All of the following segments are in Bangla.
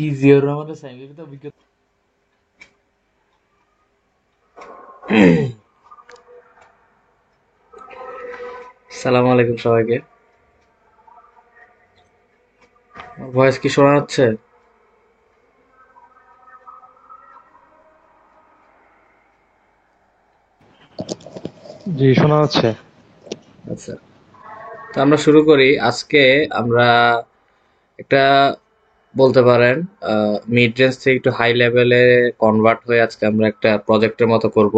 কি জিয়াউর রহমানের সাইনলিখিত অভিজ্ঞতা। সালাম আলাইকুম সবাইকে। ভয়েস কি শোনা যাচ্ছে? জি, শোনা যাচ্ছে। আচ্ছা, তো আমরা শুরু করি। আজকে আমরা একটা বলতে পারেন মিড রেঞ্জ থেকে একটু হাই লেভেলে কনভার্ট হয়ে আজকে আমরা একটা প্রজেক্টের মতো করব।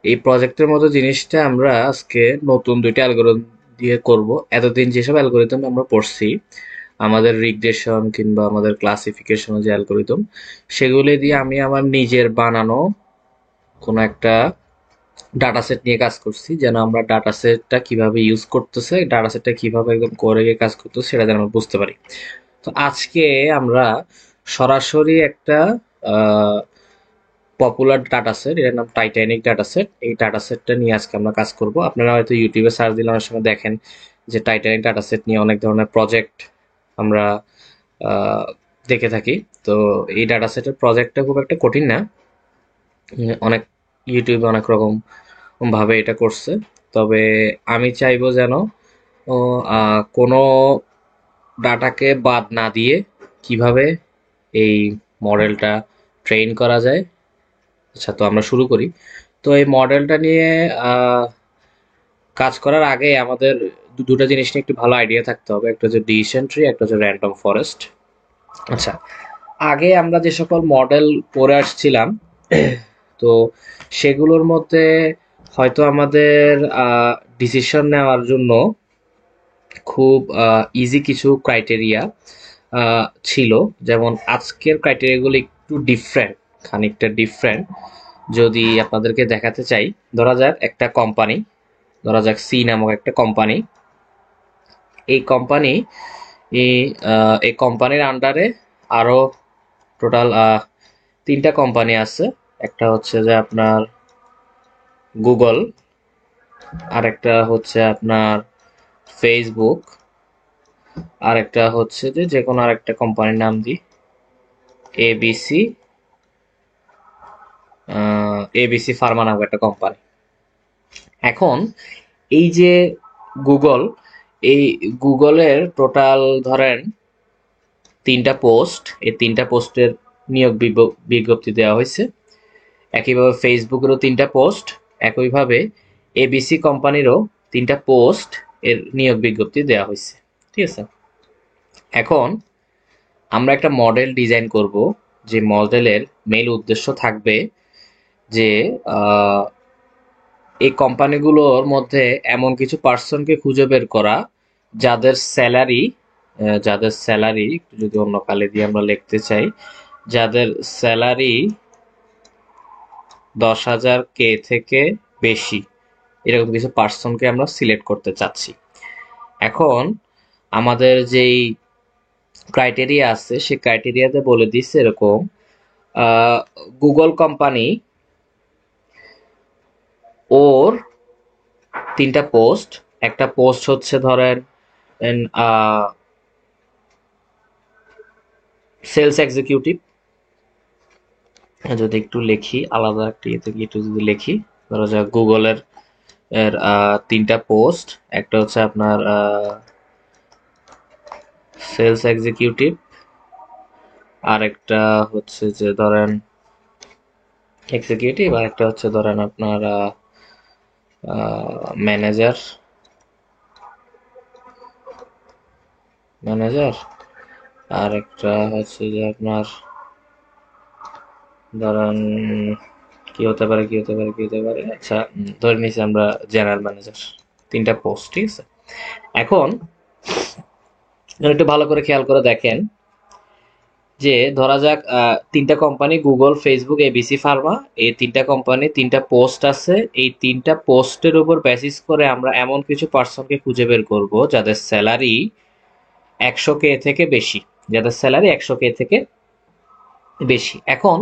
এই প্রজেক্টের মতো জিনিসটা আমরা আজকে নতুন দুইটা অ্যালগোরিদম দিয়ে করব। এতদিন যেসব অ্যালগোরিদম আমরা পড়ছি, আমাদের রিগ্রেশন কিংবা আমাদের ক্লাসিফিকেশন যে অ্যালগোরিদম, সেগুলি দিয়ে আমি আমার নিজের বানানো কোনো একটা ডাটা সেট নিয়ে কাজ করছি, যেন আমরা ডাটা সেটটা কিভাবে ইউজ করতেছে, ডাটা সেটটা কিভাবে একদম করে গিয়ে কাজ করতেছে সেটা যেন আমরা বুঝতে পারি। তো আজকে আমরা সরাসরি একটা পপুলার ডাটা সেট, এটার নাম টাইটানিক ডাটা সেট, এই ডাটা সেটটা নিয়ে আজকে আমরা কাজ করব। আপনারা হয়তো ইউটিউবে সার্চ দিলে অনেক সময় দেখেন যে টাইটানিক ডাটা সেট নিয়ে অনেক ধরনের প্রজেক্ট আমরা আহ, দেখে থাকি। তো এই ডাটা সেটের প্রজেক্টটা খুব একটা কঠিন না। অনেক ইউটিউবে অনেক রকম ভাবে এটা করছে। তবে আমি চাইবো যেন ও, কোনো ডাটাকে বাদ না দিয়ে কিভাবে এই মডেলটা ট্রেন করা যায়। আচ্ছা, তো আমরা শুরু করি। তো এই মডেলটা নিয়ে আহ, কাজ করার আগে আমাদের দুটো জিনিস নিয়ে একটু ভালো আইডিয়া থাকতে হবে। একটা হচ্ছে ডিসিশন ট্রি, একটা হচ্ছে র্যান্ডম ফরেস্ট। আচ্ছা, আগে আমরা যে সকল মডেল পড়ে আসছিলাম, তো সেগুলোর মধ্যে হয়তো আমাদের ডিসিশন নেওয়ার জন্য খুব ইজি কিছু ক্রাইটেরিয়া ছিল। যেমন আজকের ক্রাইটেরিয়াগুলো একটু ডিফারেন্ট, খানিকটা ডিফারেন্ট। যদি আপনাদেরকে দেখাতে চাই, ধরা যাক একটা কোম্পানি, ধরা যাক সি নামক একটা কোম্পানি। এই কোম্পানি, এই কোম্পানির আন্ডারে আরো টোটাল তিনটা কোম্পানি আছে। একটা হচ্ছে যে আপনার গুগল, আরেকটা হচ্ছে আপনার ফেসবুক, আরেকটা হচ্ছে যে যে কোনো আরেকটা কোম্পানির নাম দিই, এবিসি, এবিসি ফার্মা নামক একটা কোম্পানি। এখন এই যে গুগল, এই গুগলের টোটাল ধরেন তিনটা পোস্ট, এই তিনটা পোস্টের নিয়োগ বিজ্ঞপ্তি দেওয়া হয়েছে। একইভাবে ফেসবুকেরও তিনটা পোস্ট, একইভাবে এবিসি কোম্পানিরও তিনটা পোস্ট এর নিয়োগ বিজ্ঞপ্তি দেওয়া হয়েছে। ঠিক আছে, এখন আমরা একটা মডেল ডিজাইন করব, যে মডেলের মেইন উদ্দেশ্য থাকবে যে আহ, এই কোম্পানিগুলোর মধ্যে এমন কিছু পার্সনকে খুঁজে বের করা যাদের স্যালারি, যাদের স্যালারি একটু যদি অন্য কালে দিয়ে আমরা লিখতে চাই, যাদের স্যালারি 10,000 কে থেকে বেশি, এরকম কিছু পার্সনকে আমরা সিলেক্ট করতে চাচ্ছি। এখন আমাদের যেই ক্রাইটেরিয়া আছে সেই ক্রাইটেরিয়াতে বলে দিচ্ছে এরকম, গুগল কোম্পানি ওর তিনটা পোস্ট, একটা পোস্ট হচ্ছে ধরেন সেলস এক্সিকিউটিভ। যদি একটু লিখি আলাদা একটা ইয়েতে গিয়ে একটু যদি লিখি, ধরো যাক গুগলের তিনটা পোস্ট, একটা হচ্ছে আপনার সেলস এক্সিকিউটিভ, আর একটা হচ্ছে যে ধরেন এক্সিকিউটিভ, আর একটা হচ্ছে ধরেন আপনার ম্যানেজার, ম্যানেজার, আর একটা হচ্ছে যে আপনার ধরেন কি হতে পারে, কি হতে পারে, কি হতে পারে, আচ্ছা ধরে নিছি আমরা জেনারেল ম্যানেজার। তিনটা পোস্ট, ঠিক আছে। এখন একটু ভালো করে খেয়াল করে দেখেন যে ধরা যাক তিনটা company, Google, Facebook, ABC Pharma, এই তিনটা কোম্পানি তিনটা পোস্ট আছে। এই তিনটা পোস্টের উপর বেসিস করে আমরা এমন কিছু পার্সনকে খুঁজে বের করব যাদের স্যালারি 100K থেকে বেশি, যাদের স্যালারি 100K থেকে বেশি। এখন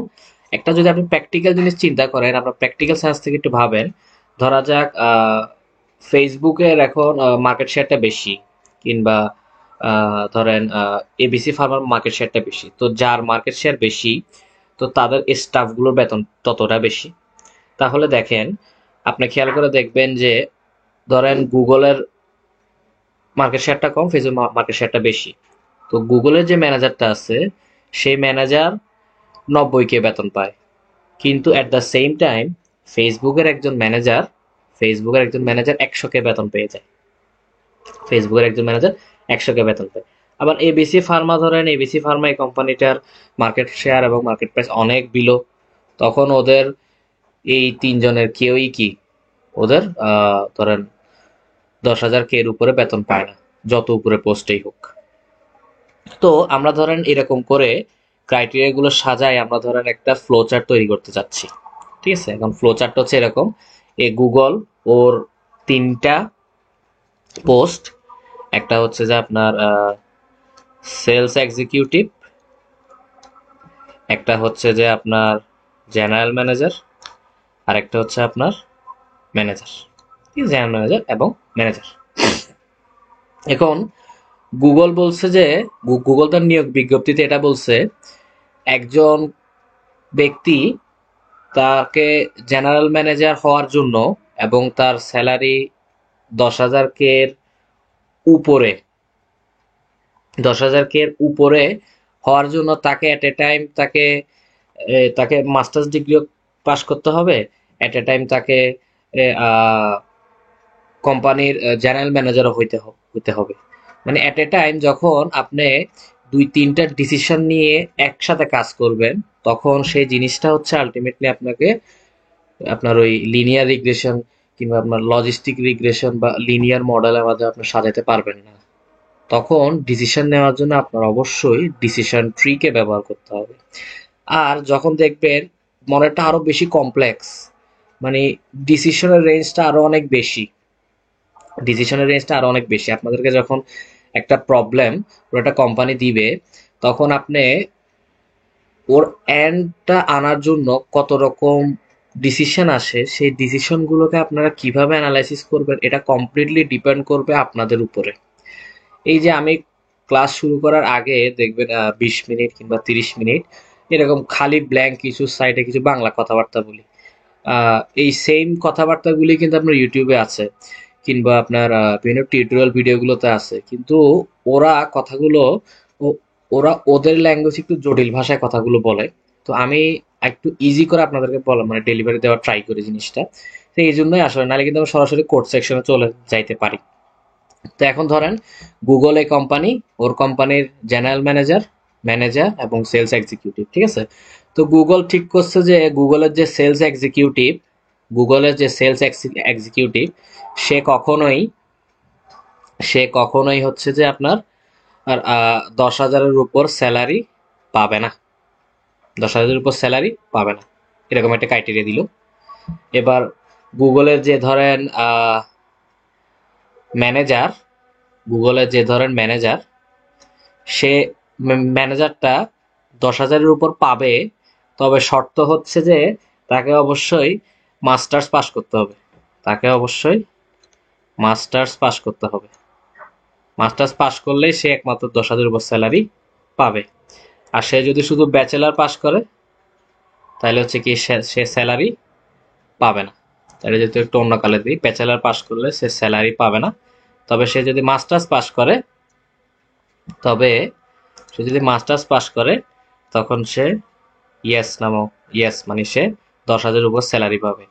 একটা যদি আপনি প্র্যাকটিক্যাল জিনিস চিন্তা করেন, আপনার প্র্যাকটিক্যাল সায়েন্স থেকে একটু ভাবেন, ধরা যাক ফেসবুকের এখন মার্কেট শেয়ারটা বেশি, কিংবা ধরেন এবিসি ফার্মার মার্কেট শেয়ারটা বেশি, তো যার মার্কেট শেয়ার বেশি তো তাদের স্টাফগুলোর বেতন ততটা বেশি। তাহলে দেখেন, আপনি খেয়াল করে দেখবেন যে ধরেন গুগলের মার্কেট শেয়ারটা কম, ফেসবুক মার্কেট শেয়ারটা বেশি। তো গুগলের যে ম্যানেজারটা আছে সেই ম্যানেজার 90K বেতন পায়, কিন্তু অ্যাট দ্য সেম টাইম ফেসবুকের একজন ম্যানেজার ফেসবুকের একজন ম্যানেজার 100K বেতন পেয়ে যায়। ফেসবুকের একজন ম্যানেজার 100K বেতন পায়। আবার এবিসি ফার্মা, ধরেন এবিসি ফার্মা এই কোম্পানিটার মার্কেট শেয়ার এবং মার্কেট প্রাইস অনেক বিলো, তখন ওদের এই তিনজনের কেউই কি ওদের ধরেন 10,000 এর উপরে বেতন পায় না, যত উপরে পোস্টেই হোক। তো আমরা ধরেন এরকম করে ক্রাইটেরিয়া গুলো সাজাই, আমরা ধরেন একটা ফ্লো চার্ট তৈরি করতে চাচ্ছি। ঠিক আছে, এখন ফ্লো চার্টটা হচ্ছে এরকম: এ গুগল ওর তিনটা পোস্ট, একটা হচ্ছে যে আপনার সেলস এক্সিকিউটিভ, একটা হচ্ছে যে আপনার জেনারেল ম্যানেজার, আর একটা হচ্ছে আপনার ম্যানেজার। ঠিক আছে, জেনারেল ম্যানেজার এবং ম্যানেজার। এখন গুগল বলছে যে গুগল তার নিয়োগ বিজ্ঞপ্তিতে এটা বলছে, একজন ব্যক্তি তাকে জেনারেল ম্যানেজার হওয়ার জন্য এবং তার স্যালারি 10,000 এর উপরে 10,000 এর উপরে হওয়ার জন্য তাকে এট এ টাইম তাকে মাস্টার্স ডিগ্রিও পাশ করতে হবে, এট এ টাইম তাকে কোম্পানির জেনারেল ম্যানেজারও হইতে হবে। মানে এট এ টাইম যখন আপনি দুই তিনটা ডিসিশন নিয়ে একসাথে কাজ করবেন, তখন সেই জিনিসটা হচ্ছে আলটিমেটলি আপনার ওই লিনিয়ার রিগ্রেশন কিংবা আপনার লজিস্টিক রিগ্রেশন বা লিনিয়ার মডেলের মাধ্যমে আপনি সাজাতে পারবেন না। তখন ডিসিশন নেওয়ার জন্য আপনার অবশ্যই ডিসিশন ট্রিকে ব্যবহার করতে হবে। আর যখন দেখবেন মডেলটা আরো বেশি কমপ্লেক্স, মানে ডিসিশনের রেঞ্জটা আরো অনেক বেশি, আপনাদেরকে যখন একটা প্রবলেম ওর একটা কোম্পানি দিবে, তখন আপনি ওর এন্ডটা আনার জন্য কত রকম ডিসিশন আসে, সেই ডিসিশনগুলোকে আপনারা কিভাবে অ্যানালাইসিস করবেন এটা কমপ্লিটলি ডিপেন্ড করবে আপনাদের উপরে। এই যে আমি ক্লাস শুরু করার আগে দেখবেন 20 মিনিট কিংবা 30 মিনিট এরকম খালি ব্ল্যাঙ্ক কিছু সাইডে কিছু বাংলা কথাবার্তা বলি। এই সেম কথাবার্তাগুলি কিন্তু আপনার ইউটিউবে আছে, কিংবা আপনার বিভিন্ন টিউটোরিয়াল ভিডিওগুলোতে আছে, কিন্তু ওরা কথাগুলো ওরা ওদের ল্যাঙ্গুয়েজ একটু জটিল ভাষায় কথাগুলো বলে। তো আমি একটু ইজি করে আপনাদেরকে বলা মানে ডেলিভারি দেওয়ার ট্রাই করি জিনিসটা। তো এই জন্যই আসলে, নাহলে কিন্তু আমি সরাসরি কোড সেকশনে চলে যাইতে পারি। তো এখন ধরেন গুগল এই কোম্পানি, ওর কোম্পানির জেনারেল ম্যানেজার, ম্যানেজার এবং সেলস এক্সিকিউটিভ। ঠিক আছে, তো গুগল ঠিক করছে যে গুগলের যে সেলস এক্সিকিউটিভ সে কখনোই সে কখনোই হচ্ছে যে আপনার আর 10,000-এর উপর স্যালারি পাবে না। 10,000-এর উপর স্যালারি পাবে না, এরকম একটা ক্রাইটেরিয়া দিল। এবার গুগলের যে ধরেন ম্যানেজার গুগলের যে ধরেন ম্যানেজার সে ম্যানেজারটা 10,000-এর উপর পাবে, তবে শর্ত হচ্ছে যে তাকে অবশ্যই মাস্টার্স পাস করতে হবে। তাকে অবশ্যই মাস্টার্স পাস করতে হবে। মাস্টার্স পাস করলেই সে একমাত্র 10,000-এর উপর স্যালারি পাবে। আর সে যদি শুধু ব্যাচেলার পাস করে তাহলে হচ্ছে কি সে স্যালারি পাবে না। তাহলে যেহেতু একটু অন্য কালে দিই, ব্যাচেলার পাস করলে সে স্যালারি পাবে না। তবে সে যদি মাস্টার্স পাস করে তবে সে যদি মাস্টার্স পাস করে তখন সে ইয়েস মানে সে 10,000-এর উপর স্যালারি পাবে।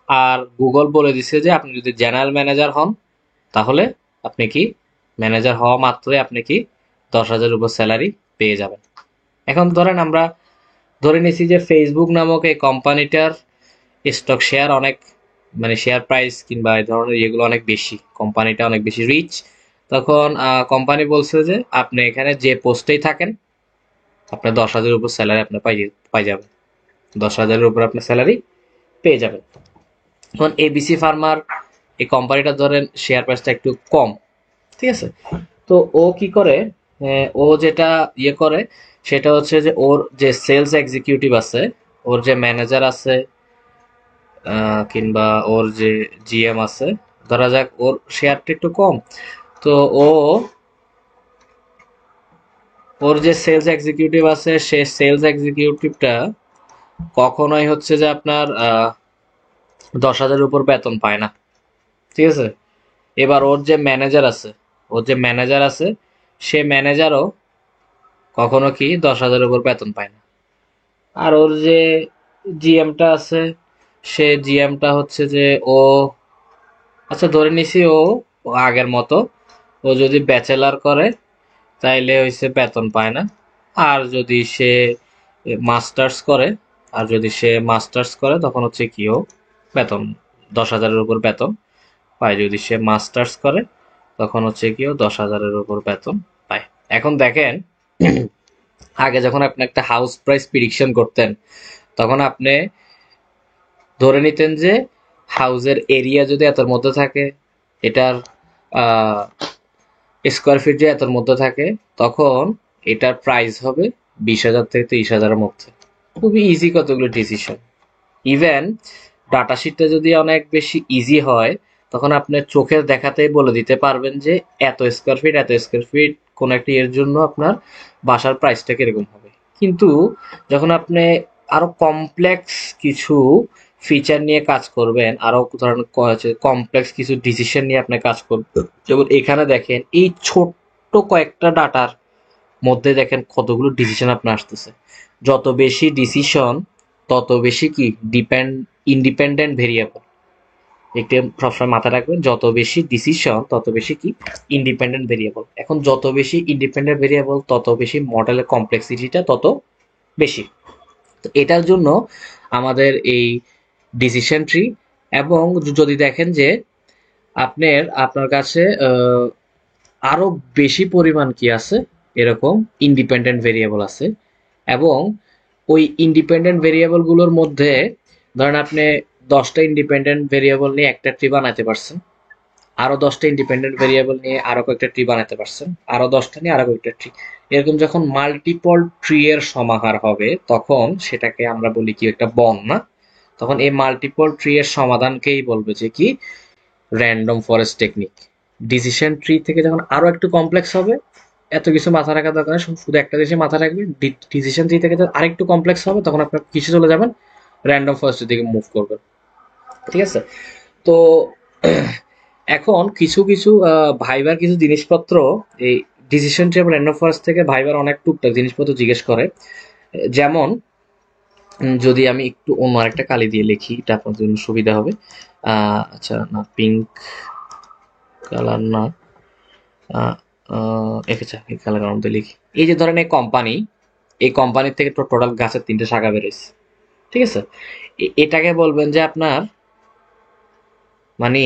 আর গুগল বলে দিছে যে আপনি যদি জেনারেল ম্যানেজার হন তাহলে আপনি কি ম্যানেজার হওয়া মাত্রই আপনি কি 10,000-এর উপর স্যালারি পেয়ে যাবেন। এখন ধরেন আমরা ধরে নিছি যে ফেসবুক নামক এই কোম্পানিটার স্টক শেয়ার অনেক, মানে শেয়ার প্রাইস কিংবা এই ধরনের ইয়েগুলো অনেক বেশি, কোম্পানিটা অনেক বেশি রিচ। তখন কোম্পানি বলছে যে আপনি এখানে যে পোস্টেই থাকেন আপনার 10,000-এর উপর স্যালারি আপনি পাই যাবেন। 10,000-এর উপর আপনার স্যালারি পেয়ে যাবেন। এখন এবিসি ফার্মার এই কোম্পানিটা ধরেন শেয়ার প্রাইসটা একটু কম। ঠিক আছে, তো ও কি করে, ও যেটা ইয়ে করে সেটা হচ্ছে যে ওর যে সেলস এক্সিকিউটিভ আছে, ওর যে ম্যানেজার আছে, কিংবা ওর যে জিএম আছে, ধরা যাক ওর শেয়ারটা একটু কম, তো ও ওর যে সেলস এক্সিকিউটিভ আছে, সে সেলস এক্সিকিউটিভটা কখনোই হচ্ছে যে আপনার 10,000-এর উপর বেতন পায় না, ঠিক আছে। এবার ওর যে ম্যানেজার আছে সে ম্যানেজারও কখনো কি 10,000-এর উপর বেতন পায় না। আর ওর যে জিএমটা আছে, সে জিএমটা হচ্ছে যে ও, আচ্ছা ধরে নিছি ও আগের মতো, ও যদি ব্যাচেলার করে তাইলে হইছে বেতন পায় না। আর যদি সে মাস্টার্স করে তখন হচ্ছে কি ও বেতন 10,000-এর উপর বেতন পায়। যদি সে মাস্টার্স করে তখন হচ্ছে কি ও 10,000-এর উপর বেতন পায়। এখন দেখেন, আগে যখন আপনি একটা হাউস প্রাইস প্রিডিকশন করতেন, তখন আপনি ধরে নিতেন যে হাউসের এরিয়া যদি এতর মধ্যে থাকে, এটার স্কোয়ার ফিট যদি এতর মধ্যে থাকে, তখন এটার প্রাইস হবে 20,000 থেকে 30,000-এর মধ্যে। খুবই ইজি কতগুলো ডিসিশন। ইভেন ডাটা শিটটা যদি অনেক বেশি ইজি হয়, তখন আপনার চোখের দেখাতেই বলে দিতে পারবেন যে এত স্কোয়ার ফিট কোন একটা এর জন্য আপনার বাসার প্রাইসটা কিরকম হবে। কিন্তু যখন আপনি আরো কমপ্লেক্স কিছু ফিচার নিয়ে কাজ করবেন, আরো ধরেন কমপ্লেক্স কিছু ডিসিশন নিয়ে আপনি কাজ করবেন, যেমন এখানে দেখেন এই ছোট্ট কয়েকটা ডাটার মধ্যে দেখেন কতগুলো ডিসিশন আপনার আসতেছে। যত বেশি ডিসিশন তত বেশি কি ইন্ডিপেন্ডেন্ট ভেরিয়েবল। একটু সবসময় মাথায় রাখবেন, যত বেশি ডিসিশন তত বেশি কি ইন্ডিপেন্ডেন্ট ভেরিয়েবল। এখন যত বেশি ইন্ডিপেন্ডেন্ট ভেরিয়েবল তত বেশি মডেলের কমপ্লেক্সিটিটা তত বেশি। তো এটার জন্য আমাদের এই ডিসিশন ট্রি, এবং যদি দেখেন যে আপনার কাছে আরো বেশি পরিমাণ কি আছে, এরকম ইন্ডিপেন্ডেন্ট ভেরিয়েবল আছে, এবং ওই ইন্ডিপেন্ডেন্ট ভেরিয়েবল গুলোর মধ্যে ধরেন আপনি 10টা ইন্ডিপেন্ডেন্ট ভেরিয়েবল নিয়ে একটা ট্রি বানাতে পারছেন, আরো 10টা ইন্ডিপেন্ডেন্ট ভেরিয়েবল নিয়ে আরো কয়েকটা ট্রি বানাতে পারছেন, আরো 10টা নিয়ে আরো কয়েকটা ট্রি। এরকম যখন মাল্টিপল ট্রি এর সমাহার হবে, তখন সেটাকে আমরা বলি কি একটা বন, না? তখন এই মাল্টিপল ট্রি এর সমাধানকেই বলবে যে কি random forest technique. Decision tree থেকে যখন আরো একটু কমপ্লেক্স হবে, এত কিছু মাথা রাখার দরকার নেই, শুধু একটা জিনিস মাথা রাখবেন। ডিসিশন ট্রি থেকে যখন আরেকটু কমপ্লেক্স হবে, তখন আপনার কিসে চলে যাবেন, র্যান্ডম ফরেস্টের দিকে মুভ করবেন, ঠিক আছে। তো এখন কিছু কিছু ভাইবার কিছু জিনিসপত্র, এই ডিসিশন ট্রি এবং র্যান্ডম ফরেস্ট থেকে ভাইবার অনেক টুকটাক জিনিসপত্র জিজ্ঞেস করে। যেমন যদি আমি একটু অন্য আরেকটা কালি দিয়ে লিখি, এটা আপনার জন্য সুবিধা হবে। আচ্ছা না, পিঙ্ক কালার না, আচ্ছা এই কালার মধ্যে লিখি। এই যে ধরেন এই কোম্পানির থেকে টোটাল গাছের 3টে শাখা বেরোইছে, ঠিক আছে। এটাকে বলবেন যে আপনার মানে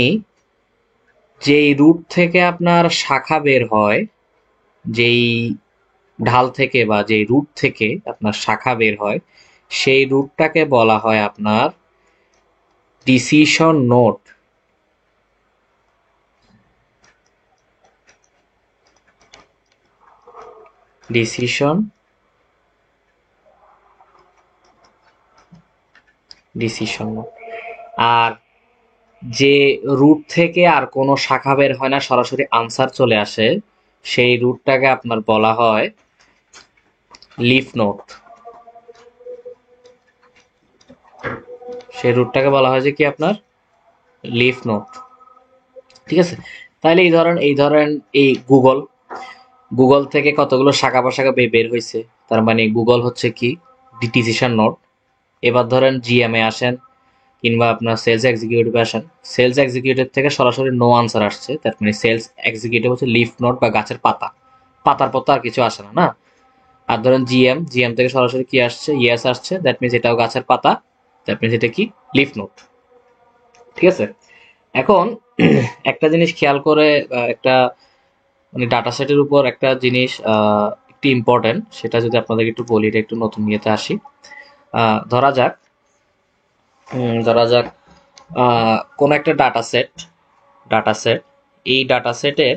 যেই রুট থেকে আপনার শাখা বের হয়, যেই ঢাল থেকে বা যেই রুট থেকে আপনার শাখা বের হয়, সেই রুটটাকে বলা হয় আপনার decision node. Decision decision node. আর যে রুট থেকে আর কোনো শাখা বের হয় না, সরাসরি আনসার চলে আসে, সেই রুটটাকে আপনার বলা হয় লিফ নোড। সেই রুটটাকে বলা হয় যে কি আপনার লিফ নোড, ঠিক আছে। তাহলে এই ধরেন এই গুগল থেকে কতগুলো শাখা প্রশাখা বের হয়েছে, তার মানে গুগল হচ্ছে কি ডিসিশন নোড। এবার ধরেন জিএম এ আসেন, কিংবা আপনার সেলস এক্সিকিউটিভ আসেন, সেলস এক্সিকিউটিভ থেকে সরাসরি নো আনসার আসছে, তার মানে সেলস এক্সিকিউটিভ হচ্ছে লিফ নোড বা গাছের পাতার পর তো আর কিছু আসে না, না? আর ধরেন জিএম থেকে সরাসরি কি আসছে, ইয়েস আসছে, দ্যাট মিনস এটাও গাছের পাতা, দ্যাট মিনস এটা কি লিফ নোড, ঠিক আছে। এখন একটা জিনিস খেয়াল করে, একটা মানে ডাটা সেটের উপর একটা জিনিস একটু ইম্পর্টেন্ট, সেটা যদি আপনাদেরকে একটু বলি, এটা একটু নতুন ইয়েতে আসি। ধরা যাক ধরা যাক কোন একটা ডাটা সেট, এই ডাটা সেটের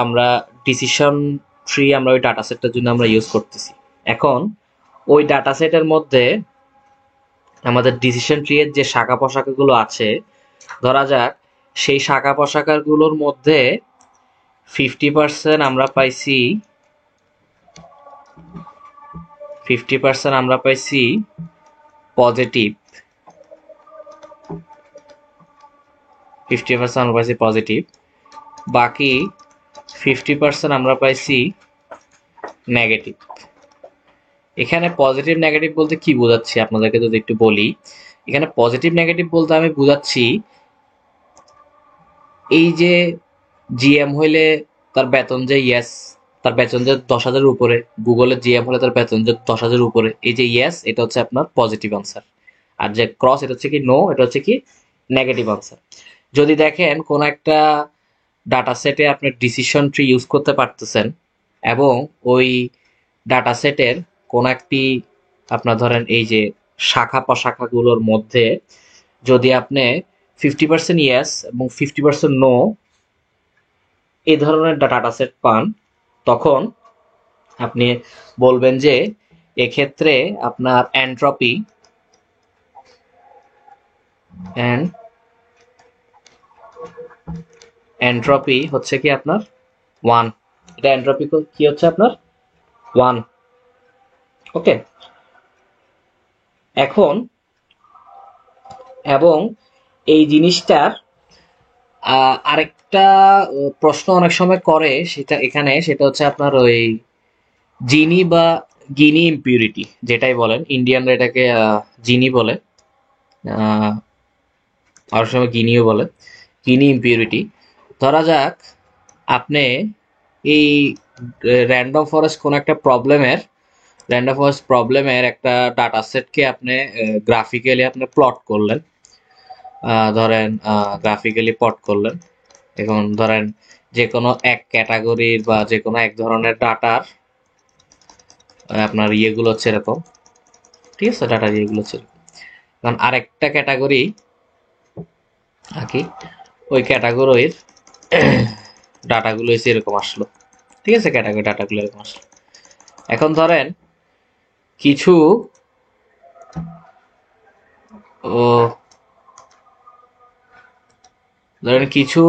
আমরা ডিসিশন ট্রি আমরা ওই ডাটা সেটটার জন্য আমরা ইউজ করতেছি। এখন ওই ডাটা সেটের মধ্যে আমাদের ডিসিশন ট্রি এর যে শাখা প্রশাখাগুলো আছে, ধরা যাক সেই শাখা প্রশাখাগুলোর মধ্যে 50% আমরা পাইছি 50% আমরা পাইছি পজিটিভ, 50% আমরা পাইছি পজিটিভ, বাকি 50% আমরা পাইছি নেগেটিভ। এখানে পজিটিভ নেগেটিভ বলতে কি বোঝাচ্ছি আপনাদেরকে যদি একটু বলি, এখানে পজিটিভ নেগেটিভ বলতে আমি বুঝাচ্ছি এই যে জিএম হইলে তার বেতন যে ইয়েস, তার বেতন যে 10,000-এর উপরে, গুগলের জিএম হলে তার বেতন যে 10,000-এর উপরে, এই যে ইয়েস এটা হচ্ছে আপনার পজিটিভ আনসার, আর যে ক্রস এটা হচ্ছে কি নো, এটা হচ্ছে কি নেগেটিভ আনসার। যদি দেখেন কোন একটা ডাটা সেটে আপনি ডিসিশন ট্রি ইউজ করতে পারতেছেন এবং ওই ডাটা সেটের কোন একটি আপনার ধরেন এই যে শাখা প্রশাখাগুলোর মধ্যে যদি আপনি 50% ইয়েস এবং 50% নো এই ধরনের ডাটা সেট পান, তখন আপনি বলবেন যে এক্ষেত্রে আপনার এন্ট্রপি হচ্ছে কি আপনার 1। এটা এন্ট্রপি কি হচ্ছে আপনার 1। ওকে, এখন এবং এই জিনিসটার আরেকটা প্রশ্ন অনেক সময় করে, সেটা এখানে সেটা হচ্ছে আপনার ওই জিনি বা গিনি ইম্পিউরিটি যেটাই বলেন, ইন্ডিয়ানরা এটাকে জিনি বলে, আর সময় গিনিও বলে, গিনি ইম্পিউরিটি। ধরা যাক আপনি এই র্যান্ডম ফরেস্ট প্রবলেমের একটা ডাটা সেটকে আপনি গ্রাফিক্যালি আপনি প্লট করলেন, ধরেন গ্রাফিক্যালি প্লট করলেন। এখন ধরেন যে কোনো এক ক্যাটাগরির বা যে কোনো এক ধরনের ডাটার আপনার ইয়েগুলো হচ্ছে এরকম, ঠিক আছে, ডাটার ইয়েগুলো হচ্ছে এরকম। কারণ আরেকটা ক্যাটাগরি আঁকি, ওই ক্যাটাগরির ডাটাগুলো এসে এরকম আসলো, ঠিক আছে, ক্যাটাগরি ডাটাগুলো এরকম আসলো। এখন ধরেন কিছু কিছু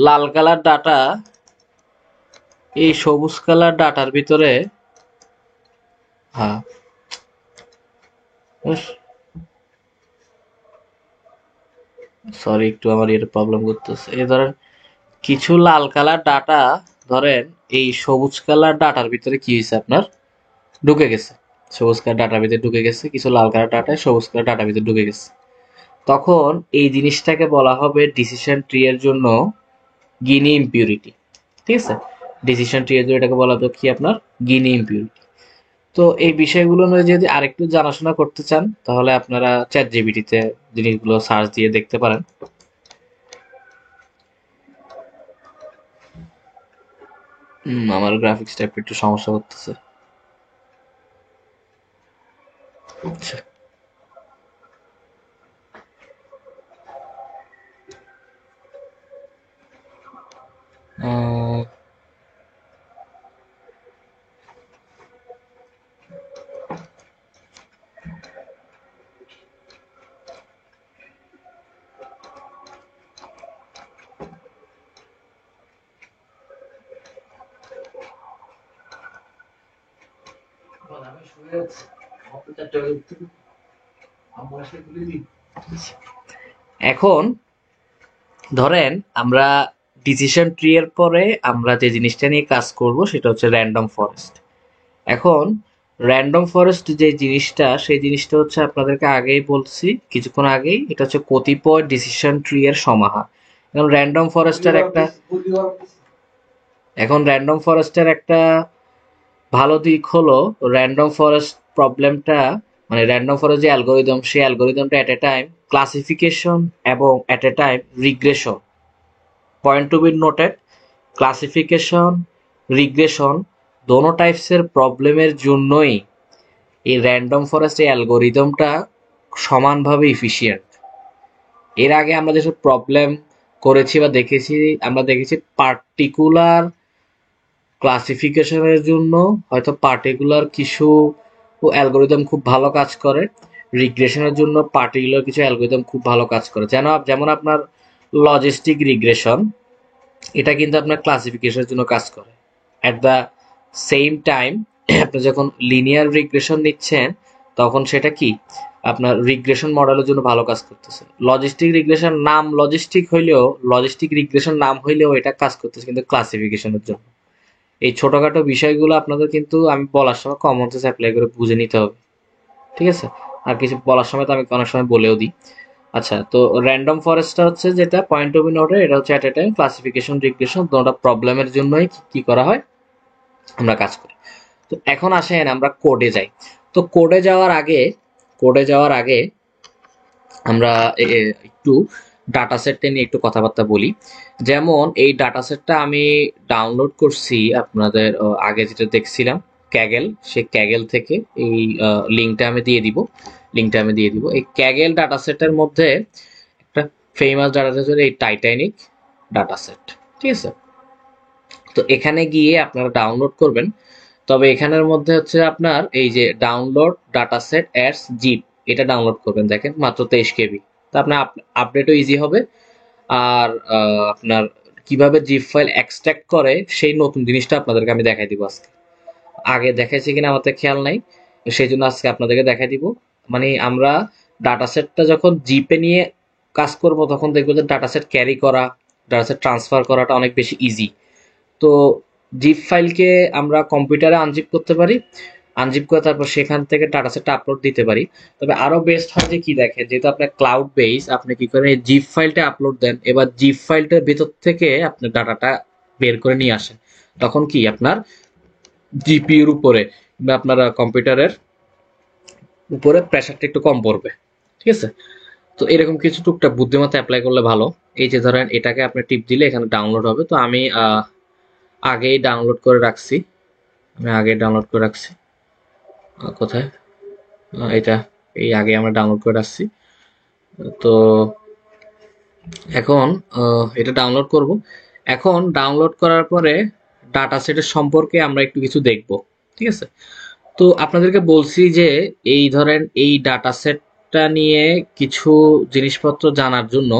লাল কালার ডাটা এই সবুজ কালার ডাটার ভিতরে, হ্যাঁ সরি একটু আমার এর প্রবলেম করতেছে। এই ধরেন কিছু লাল কালার ডাটা ধরেন এই সবুজ কালার ডাটার ভিতরে কি হয়েছে আপনার ঢুকে গেছে, সবুজ কালার ডাটার ভিতরে ঢুকে গেছে, কিছু লাল কালার ডাটা সবুজ কালার ডাটার ভিতরে ঢুকে গেছে। তখন এই জিনিসটাকে বলা হবে ডিসিশন ট্রি এর জন্য গিনি ইম্পিউরিটি, ঠিক আছে। ডিসিশন ট্রি এর জন্য এটাকে বলা হতো কি আপনার গিনি ইম্পিউরিটি। তো এই বিষয়গুলো নিয়ে যদি আরেকটু জানাশোনা করতে চান তাহলে আপনারা চ্যাট জিপিটিতে জিনিসগুলো সার্চ দিয়ে দেখতে পারেন। আমার গ্রাফিক্সটা একটু সমস্যা করতেছে। আচ্ছা, এখন ধরেন আমরা ডিসিশন ট্রি এর পরে আমরা যে জিনিসটা নিয়ে কাজ করব সেটা হচ্ছে র্যান্ডম ফরেস্ট। এখন র্যান্ডম ফরেস্ট যে জিনিসটা, সেই জিনিসটা হচ্ছে আপনাদেরকে আগেই বলছি কিছুক্ষণ আগেই, এটা হচ্ছে কতিপয় ডিসিশন ট্রি এর সমাহার। এখন র্যান্ডম ফরেস্টের একটা ভালো দিক হলো র্যান্ডম ফরেস্ট প্রবলেমটা, মানে র্যান্ডম ফরেস্ট যে অ্যালগোরিদম, সেই অ্যালগোরিদমটা এট এ টাইম ক্লাসিফিকেশন এবং at a time regression, point to be noted, classification regression দোনো টাইপসের প্রবলেমের জন্যই এই র্যান্ডম ফরেস্ট এই অ্যালগোরিদমটা সমানভাবে ইফিশিয়েন্ট। এর আগে আমরা যেসব প্রবলেম করেছি বা দেখেছি, আমরা দেখেছি পার্টিকুলার ক্লাসিফিকেশনের জন্য হয়তো পার্টিকুলার কিছু অ্যালগোরিদম খুব ভালো কাজ করে, রিগ্রেশনের জন্য পার্টিকুলার কিছু অ্যালগোরিদম খুব ভালো কাজ করে। যেমন আপনার লজিস্টিক রিগ্রেশন, এটা কিন্তু আপনার ক্লাসিফিকেশনের জন্য কাজ করে। অ্যাট দ্য সেম টাইম আপনি যখন লিনিয়ার রিগ্রেশন নিচ্ছেন তখন সেটা কি আপনার রিগ্রেশন মডেলের জন্য ভালো কাজ করতেছে। লজিস্টিক রিগ্রেশন নাম লজিস্টিক রিগ্রেশন নাম হইলেও এটা কাজ করতেছে কিন্তু ক্লাসিফিকেশনের জন্য। এই ছোটখাটো বিষয়গুলো আপনাদের কিন্তু আমি বলার সময় কমন সেন্স অ্যাপ্লাই করে বুঝে নিতে হবে, ঠিক আছে? আর কিছু বলার সময় তো আমি অনেক সময় বলেও দিই। আচ্ছা, তো র্যান্ডম ফরেস্টটা হচ্ছে যেটা পয়েন্ট অফ নোটে, এটা হচ্ছে at a time classification regression দুটো প্রবলেমের জন্যই কি করা হয়, আমরা কাজ করি। তো এখন আসেন আমরা কোডে যাই। তো কোডে যাওয়ার আগে আমরা একটু ডাটা সেটটা নিয়ে একটু কথাবার্তা বলি। যেমন এই ডাটা সেটটা আমি ডাউনলোড করছি আপনাদের আগে যেটা দেখছিলাম ক্যাগেল, সেই ক্যাগেল থেকে এই লিঙ্কটা আমি দিয়ে দিব। এই ক্যাগেল ডাটা সেটের মধ্যে একটা ফেমাস ডাটা সেট এই টাইটানিক ডাটা সেট, ঠিক আছে? তো এখানে গিয়ে আপনারা ডাউনলোড করবেন। তবে এখানের মধ্যে হচ্ছে আপনার এই যে download data set as zip, এটা ডাউনলোড করবেন, দেখেন মাত্র 23 KB। তো আপনার আপডেটও ইজি হবে। আর আপনার কিভাবে জিপ ফাইল এক্সট্রাক্ট করে সেই নতুন জিনিসটা আপনাদেরকে আমি দেখাই দিব আজকে। আগে দেখাইছি কিনা আমার তো খেয়াল নাই, সেই জন্য আজকে আপনাদেরকে দেখাই দিব। মানে আমরা ডাটা সেটটা যখন জিপে নিয়ে কাজ করব তখন দেখবো যে ডাটা সেট ক্যারি করা, ডাটা সেট ট্রান্সফার করাটা অনেক বেশি ইজি। তো জিপ ফাইলকে আমরা কম্পিউটারে আনজিপ করতে পারি, আনজিপ করে তারপর সেখান থেকে ডাটা সেটটা আপলোড দিতে পারি। তবে আরো বেস্ট হয় যে কি দেখেন, যেহেতু আপনার ক্লাউড বেস, আপনি কি করেন এই জিপ ফাইলটা আপলোড দেন, এবার জিপ ফাইলটার ভেতর থেকে আপনার ডাটাটা বের করে নিয়ে আসেন। তখন কি আপনার জিপিইউর উপরে বা আপনার কম্পিউটারের উপরে প্রেশারটা একটু কম পড়বে, ঠিক আছে? তো এরকম কিছু টুকটাক বুদ্ধিমত্তা অ্যাপ্লাই করলে ভালো। এই যে ধরেন এটাকে আপনি টিপ দিলে এখানে ডাউনলোড হবে। তো আমি আগেই ডাউনলোড করে রাখছি আমি আগে ডাউনলোড করে রাখছি কোথায় এটা, এই আগে আমরা ডাউনলোড করে রাখছি। তো এখন এটা ডাউনলোড করব। এখন ডাউনলোড করার পরে ডাটা সেটের সম্পর্কে আমরা একটু কিছু দেখব, ঠিক আছে? তো আপনাদেরকে বলছি যে এই ধরেন এই ডাটা সেটটা নিয়ে কিছু জিনিসপত্র জানার জন্য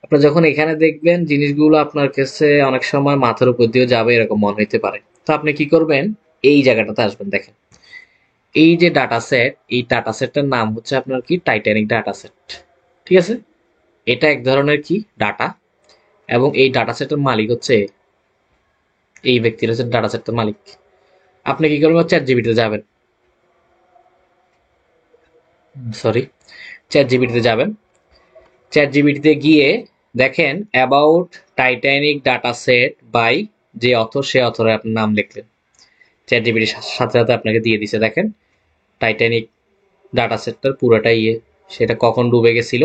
আপনার যখন এখানে দেখবেন জিনিসগুলো আপনার কাছে অনেক সময় মাথার উপর দিয়ে যাবে এরকম মনে হতে পারে। তো আপনি কি করবেন, এই জায়গাটাতে আসবেন, দেখেন এই যে ডাটা সেট, এই ডাটা সেটটার নাম হচ্ছে আপনার কি টাইটানিক ডাটা সেট, ঠিক আছে? এটা এক ধরনের কি ডাটা, এবং এই ডাটা সেটের মালিক হচ্ছে এই ব্যক্তির, হচ্ছে ডাটা সেটের মালিক। আপনি কি করবেন, চ্যাট জিপিটিতে যাবেন, সরি, চ্যাট জিপিটিতে যাবেন। চ্যাট জিপিটিতে গিয়ে দেখেন about Titanic data set by যে অথর, সে অথরের আপনার নাম লিখলেন, চ্যাট জিপিটির সাথে সাথে আপনাকে দিয়ে দিছে। দেখেন টাইটানিক ডাটা সেটটার পুরোটাই সেটা কখন ডুবে গেছিল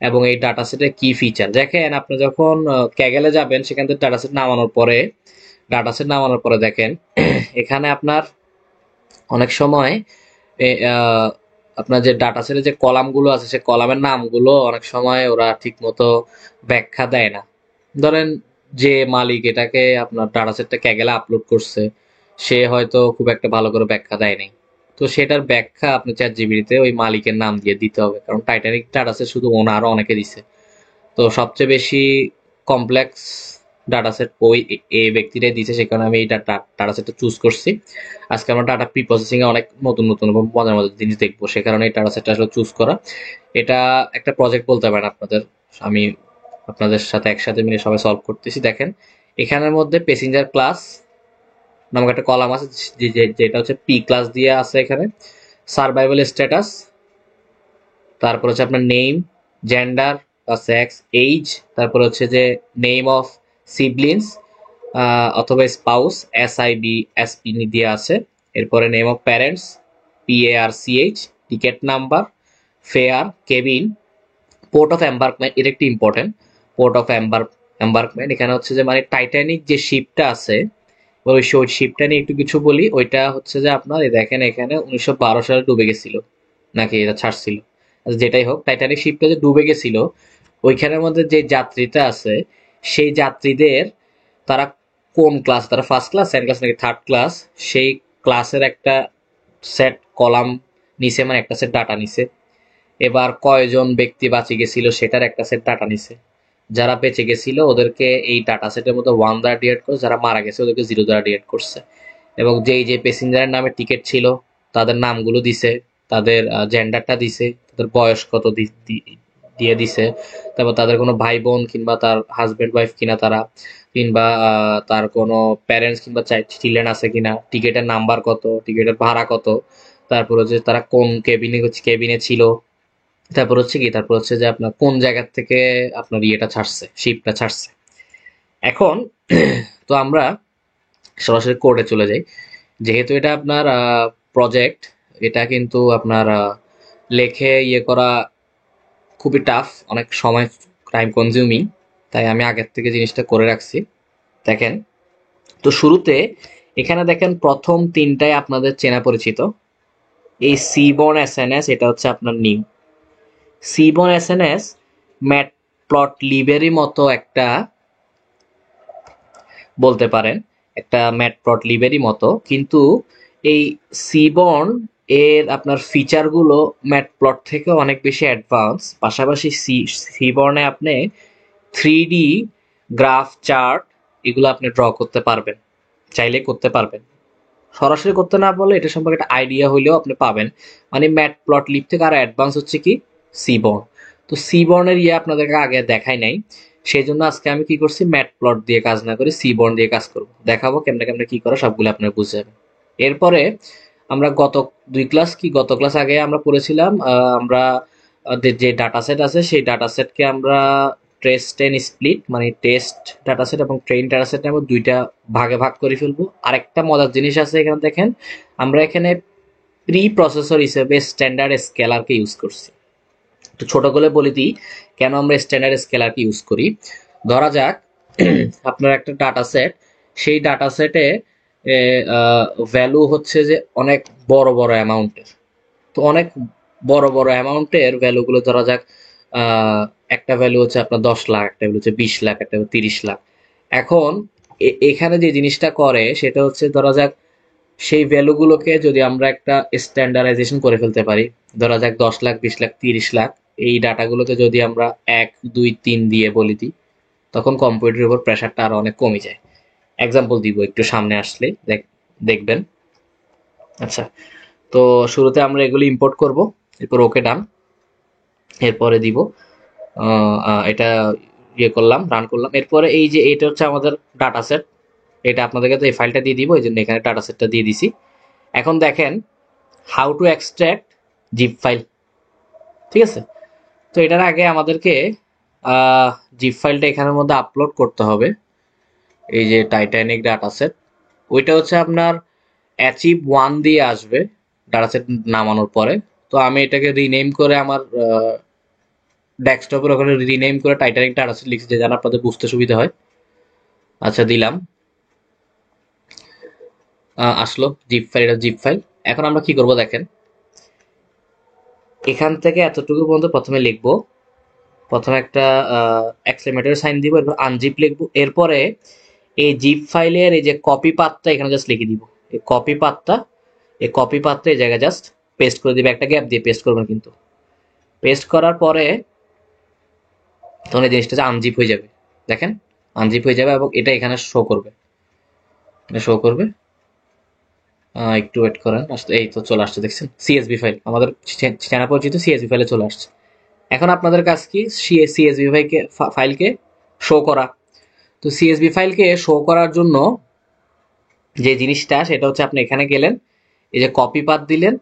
এবং এই ডাটা সেটের কি ফিচার। দেখেন আপনি যখন ক্যাগেলে যাবেন সেখান থেকে ডাটা সেট নামানোর পরে দেখেন এখানে আপনার অনেক সময় আপনার যে ডাটা সেটের যে কলামগুলো আছে সে কলামের নামগুলো অনেক সময় ওরা ঠিক মতো ব্যাখ্যা দেয় না। ধরেন যে মালিক এটাকে আপনার ডাটা সেটটা ক্যাগেলে আপলোড করছে সে হয়তো খুব একটা ভালো করে ব্যাখ্যা দেয় নাই। তো সেটার ব্যাখ্যা আপনি চ্যাট জিপিটিতে ওই মালিকের নাম দিয়ে দিতে হবে, কারণ টাইটানিক ডাটা সেট শুধু ওনা, আরো অনেকে দিছে। তো সবচেয়ে বেশি কমপ্লেক্স ডাটা সেট ওই এই ব্যক্তিটাই দিয়েছে, সে কারণে আমি এই ডাটা সেটটা চুজ করছি। আজকে আমরা ডাটা প্রি প্রসেসিং এ অনেক নতুন নতুন এবং মজার মজার জিনিস দেখবো, সে কারণে এই ডাটা সেটটা আসলে চুজ করা। এটা একটা প্রজেক্ট বলতে পারেন আপনাদের, আমি আপনাদের সাথে একসাথে মিলে সবাই সলভ করতেছি। দেখেন এখানের মধ্যে প্যাসেঞ্জার ক্লাস নামক একটা কলাম আছে, যেটা হচ্ছে পি ক্লাস দিয়ে আছে এখানে। সার্ভাইভাল স্ট্যাটাস, তারপর হচ্ছে আপনার নেম, জেন্ডার বা সেক্স, এইজ, তারপর হচ্ছে যে নেম অফ সিবলিংস অথবা স্পাউস, এসআইবি এসপি দিয়ে আছে। এরপরে name of parents, PARCH, ticket number, fare, cabin, port of embarkment, এটা একটি ইম্পর্টেন্ট। পোর্ট অফ এম্বার্কমেন্ট এখানে হচ্ছে যে মানে টাইটানিক যে শিপটা আছে ওই শিপটা নিয়ে একটু কিছু বলি। ওইটা হচ্ছে যে আপনার এই দেখেন এখানে 1912 সালে ডুবে গেছিল, নাকি এটা ছাড়ছিল, আচ্ছা, যেটাই হোক টাইটানিক শিপটা যে ডুবে গেছিল ওইখানের মধ্যে যে যাত্রীটা আছে সেই যাত্রীদের তারা কোন ক্লাস, তারা ফার্স্ট ক্লাস, সেকেন্ড ক্লাস নাকি থার্ড ক্লাস, সেই ক্লাসের একটা সেট কলাম নিছে, মানে একটা সেট ডাটা নিছে। এবার কয়জন ব্যক্তি বাঁচে গেছিল সেটার একটা সেট ডাটা নিছে। যারা বেঁচে গেছিল ওদেরকে এই ডাটা সেটের মধ্যে 1 দ্বারা ডিভাইড করছে, যারা মারা গেছে ওদেরকে 0 দ্বারা ডিভাইড করছে। এবং যেই যে প্যাসেঞ্জারের নামে টিকিট ছিল তাদের নামগুলো দিছে, তাদের জেন্ডারটা দিছে, তাদের বয়স কত দিয়ে দিছে, তারপর তাদের কোনো ভাই বোন কিংবা তার হাজবেন্ড ওয়াইফ কিনা তারা, কিংবা তার কোনো প্যারেন্টস কিংবা চিলড্রেন আছে কিনা, টিকিটের নাম্বার কত, টিকিটের ভাড়া কত, তারপর হচ্ছে তারা কোন কেবিনে ছিল, তারপর হচ্ছে যে আপনার কোন জায়গা থেকে আপনার ইয়েটা ছাড়ছে, শিপটা ছাড়ছে। এখন তো আমরা সরাসরি কোডে চলে যাই। যেহেতু এটা আপনার প্রজেক্ট, এটা কিন্তু আপনার লেখে ইয়ে করা খুবই টাফ, অনেক সময় টাইম কনজিউমিং, তাই আমি আগের থেকে জিনিসটা করে রাখছি। দেখেন, তো শুরুতে এখানে দেখেন প্রথম তিনটাই আপনাদের চেনা পরিচিত। এই সিবর্ন এসএনএস এটা হচ্ছে আপনার new. Seaborn SNS mat plot লিবেরই মতো একটা, বলতে পারেন একটা ম্যাটপ্লট লিভেরই মতো, কিন্তু এই সিবর্ন এর আপনার ফিচারগুলো ম্যাটপ্লট থেকে অনেক বেশি অ্যাডভান্স। পাশাপাশি সিবর্নে আপনি 3D গ্রাফ চার্ট এগুলো আপনি ড্র করতে পারবেন, চাইলে করতে পারবেন। সরাসরি করতে না পারলে এটা সম্পর্কে একটা আইডিয়া হইলেও আপনি পাবেন। মানে ম্যাটপ্লটলিব থেকে আরো অ্যাডভান্স হচ্ছে কি সিবর্ন। তো সিবর্নের ইয়ে আপনাদেরকে আগে দেখাই নাই, সেই জন্য আজকে আমি কি করছি, ম্যাটপ্লট দিয়ে কাজ না করে সিবর্ন দিয়ে কাজ করব, দেখাবো কেমনে কেমনে কি করে, সবগুলো আপনারা বুঝে যাবেন। এরপরে আমরা গত ক্লাস আগে আমরা পড়েছিলাম, আমরা যে ডাটা সেট আছে সেই ডাটা সেটকে আমরা ট্রেন স্প্লিট, মানে টেস্ট ডাটা সেট এবং ট্রেন ডাটা সেট আমরা দুইটা ভাগে ভাগ করে ফেলবো। আরেকটা মজার জিনিস আছে এখানে দেখেন, আমরা এখানে প্রি প্রসেসর হিসেবে স্ট্যান্ডার্ড স্কেলারকে ইউজ করছি। তো ছোট করে বলে দিই কেন আমরা স্ট্যান্ডার্ড স্কেলারকে ইউজ করি। ধরা যাক আপনার একটা ডাটা সেট, সেই ডাটা সেটে ভ্যালু হচ্ছে যে অনেক বড় বড় অ্যামাউন্টের। তো অনেক বড় বড় অ্যামাউন্টের ভ্যালুগুলো ধরা যাক, একটা ভ্যালু হচ্ছে আপনার 10 লাখ, একটা ভ্যালু হচ্ছে 20 লাখ, একটা 30 লাখ। এখন এখানে যে জিনিসটা করে সেটা হচ্ছে ধরা যাক সেই ভ্যালুগুলোকে যদি আমরা একটা স্ট্যান্ডার্ডাইজেশন করে ফেলতে পারি, ধরা যাক 10 লাখ, 20 লাখ, 30 লাখ, এই ডাটাগুলোকে যদি আমরা 1 2 3 দিয়ে বলে দিই, তখন কম্পিউটারের উপর প্রেশারটা আরো অনেক কমে যায়। এক্সাম্পল দিব একটু সামনে আসলে দেখবেন। আচ্ছা, তো শুরুতে আমরা এগুলো ইম্পোর্ট করব, এরপর ওকে ডান, এরপরে দিব এটা ইয়ে করলাম, রান করলাম। এরপরে এই যে এটা হচ্ছে আমাদের ডাটা সেট, এটা আপনাদেরকে তো এই ফাইলটা দিয়ে দিব, এই জন্য এখানে ডাটা সেটটা দিয়ে দিছি। এখন দেখেন how to extract zip file, ঠিক আছে? তো এটার আগে আমাদেরকে জিপ ফাইলটা এখানের মধ্যে আপলোড করতে হবে। এই যে টাইটানিক ডাটা সেট, ওইটা হচ্ছে আপনার অ্যাচিভ 1 দিয়ে আসবে ডাটা সেট নামানোর পরে। তো আমি এটাকে রিনেম করে আমার ডেস্কটপের ওখানে রিনেম করে টাইটানিক ডাটা সেট লিখছি, যে যেন আপনাদের বুঝতে সুবিধা হয়। আচ্ছা, দিলাম, আসলো জিপ ফাইল, এটা জিপ ফাইল। এখন আমরা কি করব দেখেন, এখান থেকে এতটুকু পর্যন্ত প্রথমে লিখবো, প্রথমে একটা এক্সক্লেমেটর সাইন দিব, এরপর আনজিপ লিখবো। এরপরে এই জিপ ফাইলের এই যে কপি পাথটা এখানে জাস্ট লিখে দিব, এই কপি পাথটা এই জায়গায় জাস্ট পেস্ট করে দিবে, একটা গ্যাপ দিয়ে পেস্ট করবেন কিন্তু। পেস্ট করার পরে তখন এই জিনিসটা আনজিপ হয়ে যাবে, দেখেন আনজিপ হয়ে যাবে, এবং এটা এখানে শো করবে। একটু ওয়েট করেন, আসলে এই তো চলে আসছে, দেখছেন সিএসভি ফাইল, আমাদের চেনা পরিচিত সিএসভি ফাইলে চলে আসছে। এখন আপনাদের কাজ কি, সিএসভি ফাইলকে শো করা। তো সিএসভি ফাইলকে শো করার জন্য যে জিনিসটা, সেটা হচ্ছে আপনি এখানে গেলেন, এই যে কপি পাথ দিলেন,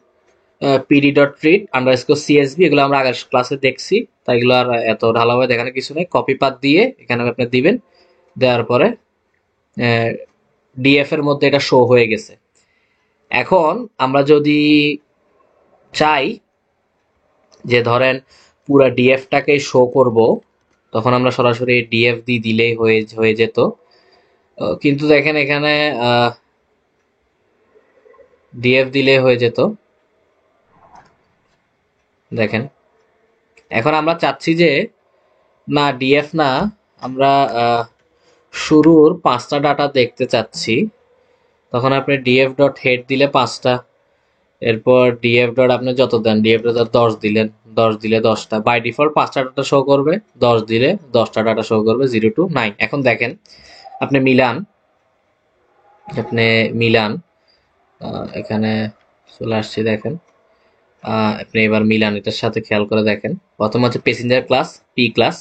pd.read_csv, এগুলো আমরা আগের ক্লাসে দেখছি, তাই এগুলো আর এত ঢালাভাবে দেখানোর কিছু নেই। কপি পাথ দিয়ে এখানে আপনি দিবেন, দেওয়ার পরে ডিএফ এর মধ্যে এটা শো হয়ে গেছে। এখন আমরা যদি চাই যে ধরেন পুরো ডিএফটাকে শো করব, তখন আমরা সরাসরি ডিএফ দিয়ে দিলেই হয়ে যেত। কিন্তু দেখেন এখানে ডিএফ দিলে হয়ে যেত, দেখেন। এখন আমরা চাচ্ছি যে না, ডিএফ না, আমরা শুরুর 5টা ডাটা দেখতে চাচ্ছি। তখন আপনি ডিএফ ডট হেড দিলে 5টা, এরপর ডিএফ ডট আপনি যত দেন, ডিএফ ডট 10 দিলেন, 10 দিলে 10টা, বাই ডিফল্ট 5টা ডাটা শো করবে, 10 দিলে 10টা ডাটা শো করবে, 0 to 9। এখন দেখেন আপনি মিলান, এখানে চলে আসছে দেখেন। আপনি এবার মিলান এটার সাথে খেয়াল করে দেখেন। প্রথম হচ্ছে প্যাসেঞ্জার ক্লাস, পি ক্লাস।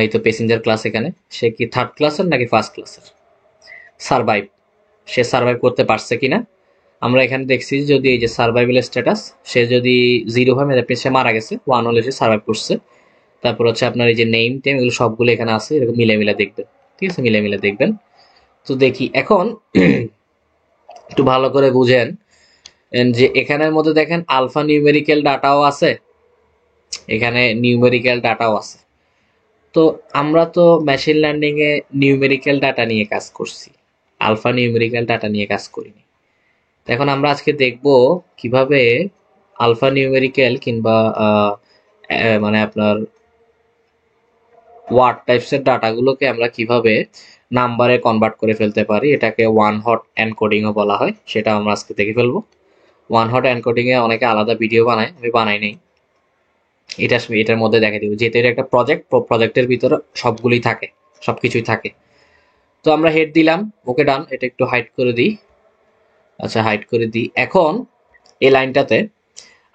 এই তো প্যাসেঞ্জার ক্লাস এখানে। সে কি থার্ড ক্লাসের নাকি ফার্স্ট ক্লাসের? সারভাইভ, সে সারভাইভ করতে পারছে কিনা। আমরা এখানে দেখছি যদি এই যে সার্ভাইভাল স্ট্যাটাস, সে যদি 0 হয় মানে সে মারা গেছে, 1 হলে সে সার্ভাইভ করছে। তারপর হচ্ছে আপনার এই যে নেম টেম এগুলো সবগুলো এখানে আছে, এরকম মিলে মিলে দেখবেন। ঠিক আছে, মিলে মিলে দেখবেন। তো দেখি এখন একটু ভালো করে বুঝেন যে এখানের মধ্যে দেখেন আলফা নিউমেরিক্যাল ডাটাও আছে, এখানে নিউমেরিক্যাল ডাটাও আছে। তো আমরা তো মেশিন লার্নিং এ নিউমেরিক্যাল ডাটা নিয়ে কাজ করছি, আলফা নিউমেরিক্যাল ডাটা নিয়ে কাজ করিনি। তো এখন আমরা আজকে দেখব কিভাবে আলফা নিউমেরিক্যাল কিংবা মানে আপনার ওয়ার্ড টাইপসের ডাটাগুলোকে আমরা কিভাবে নাম্বারে কনভার্ট করে ফেলতে পারি। এটাকে ওয়ান হট এনকোডিংও বলা হয়, সেটা আমরা আজকে দেখে ফেলবো। ওয়ান হট এনকোডিং এ অনেকে আলাদা ভিডিও বানায়, আমি বানাই নাই। এটার মধ্যে দেখা দিব যেহেতু এটা একটা প্রজেক্ট, প্রজেক্টের ভিতরে সবগুলোই থাকে, সবকিছুই থাকে। তো আমরা হেড দিলাম, ওকে ডান। এটা একটু হাইড করে দিই। আচ্ছা, হাইড করে দিই। এখন এই লাইনটাতে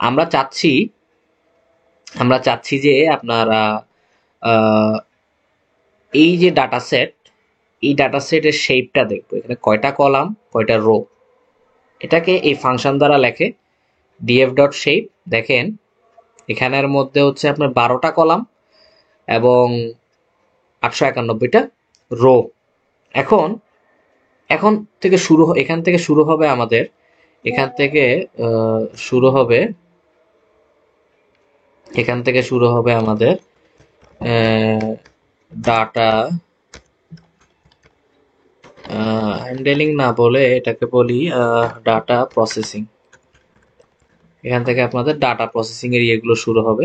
আমরা চাচ্ছি যে আপনার এই যে ডাটা সেট, এই ডাটা সেটের শেপটা দেখবো, এখানে কয়টা কলাম কয়টা রো। এটাকে এই ফাংশন দ্বারা লেখে ডিএফ ডট শেপ। দেখেন এখানের মধ্যে হচ্ছে আপনার 12টা কলাম এবং 891টা রো। এখন এখন থেকে শুরু এখান থেকে শুরু হবে আমাদের, এখান থেকে শুরু হবে, এখান থেকে শুরু হবে আমাদের ডাটা হ্যান্ডেলিং না বলে এটাকে বলি ডাটা প্রসেসিং। এখান থেকে আপনাদের ডাটা প্রসেসিং এর ইয়েগুলো শুরু হবে,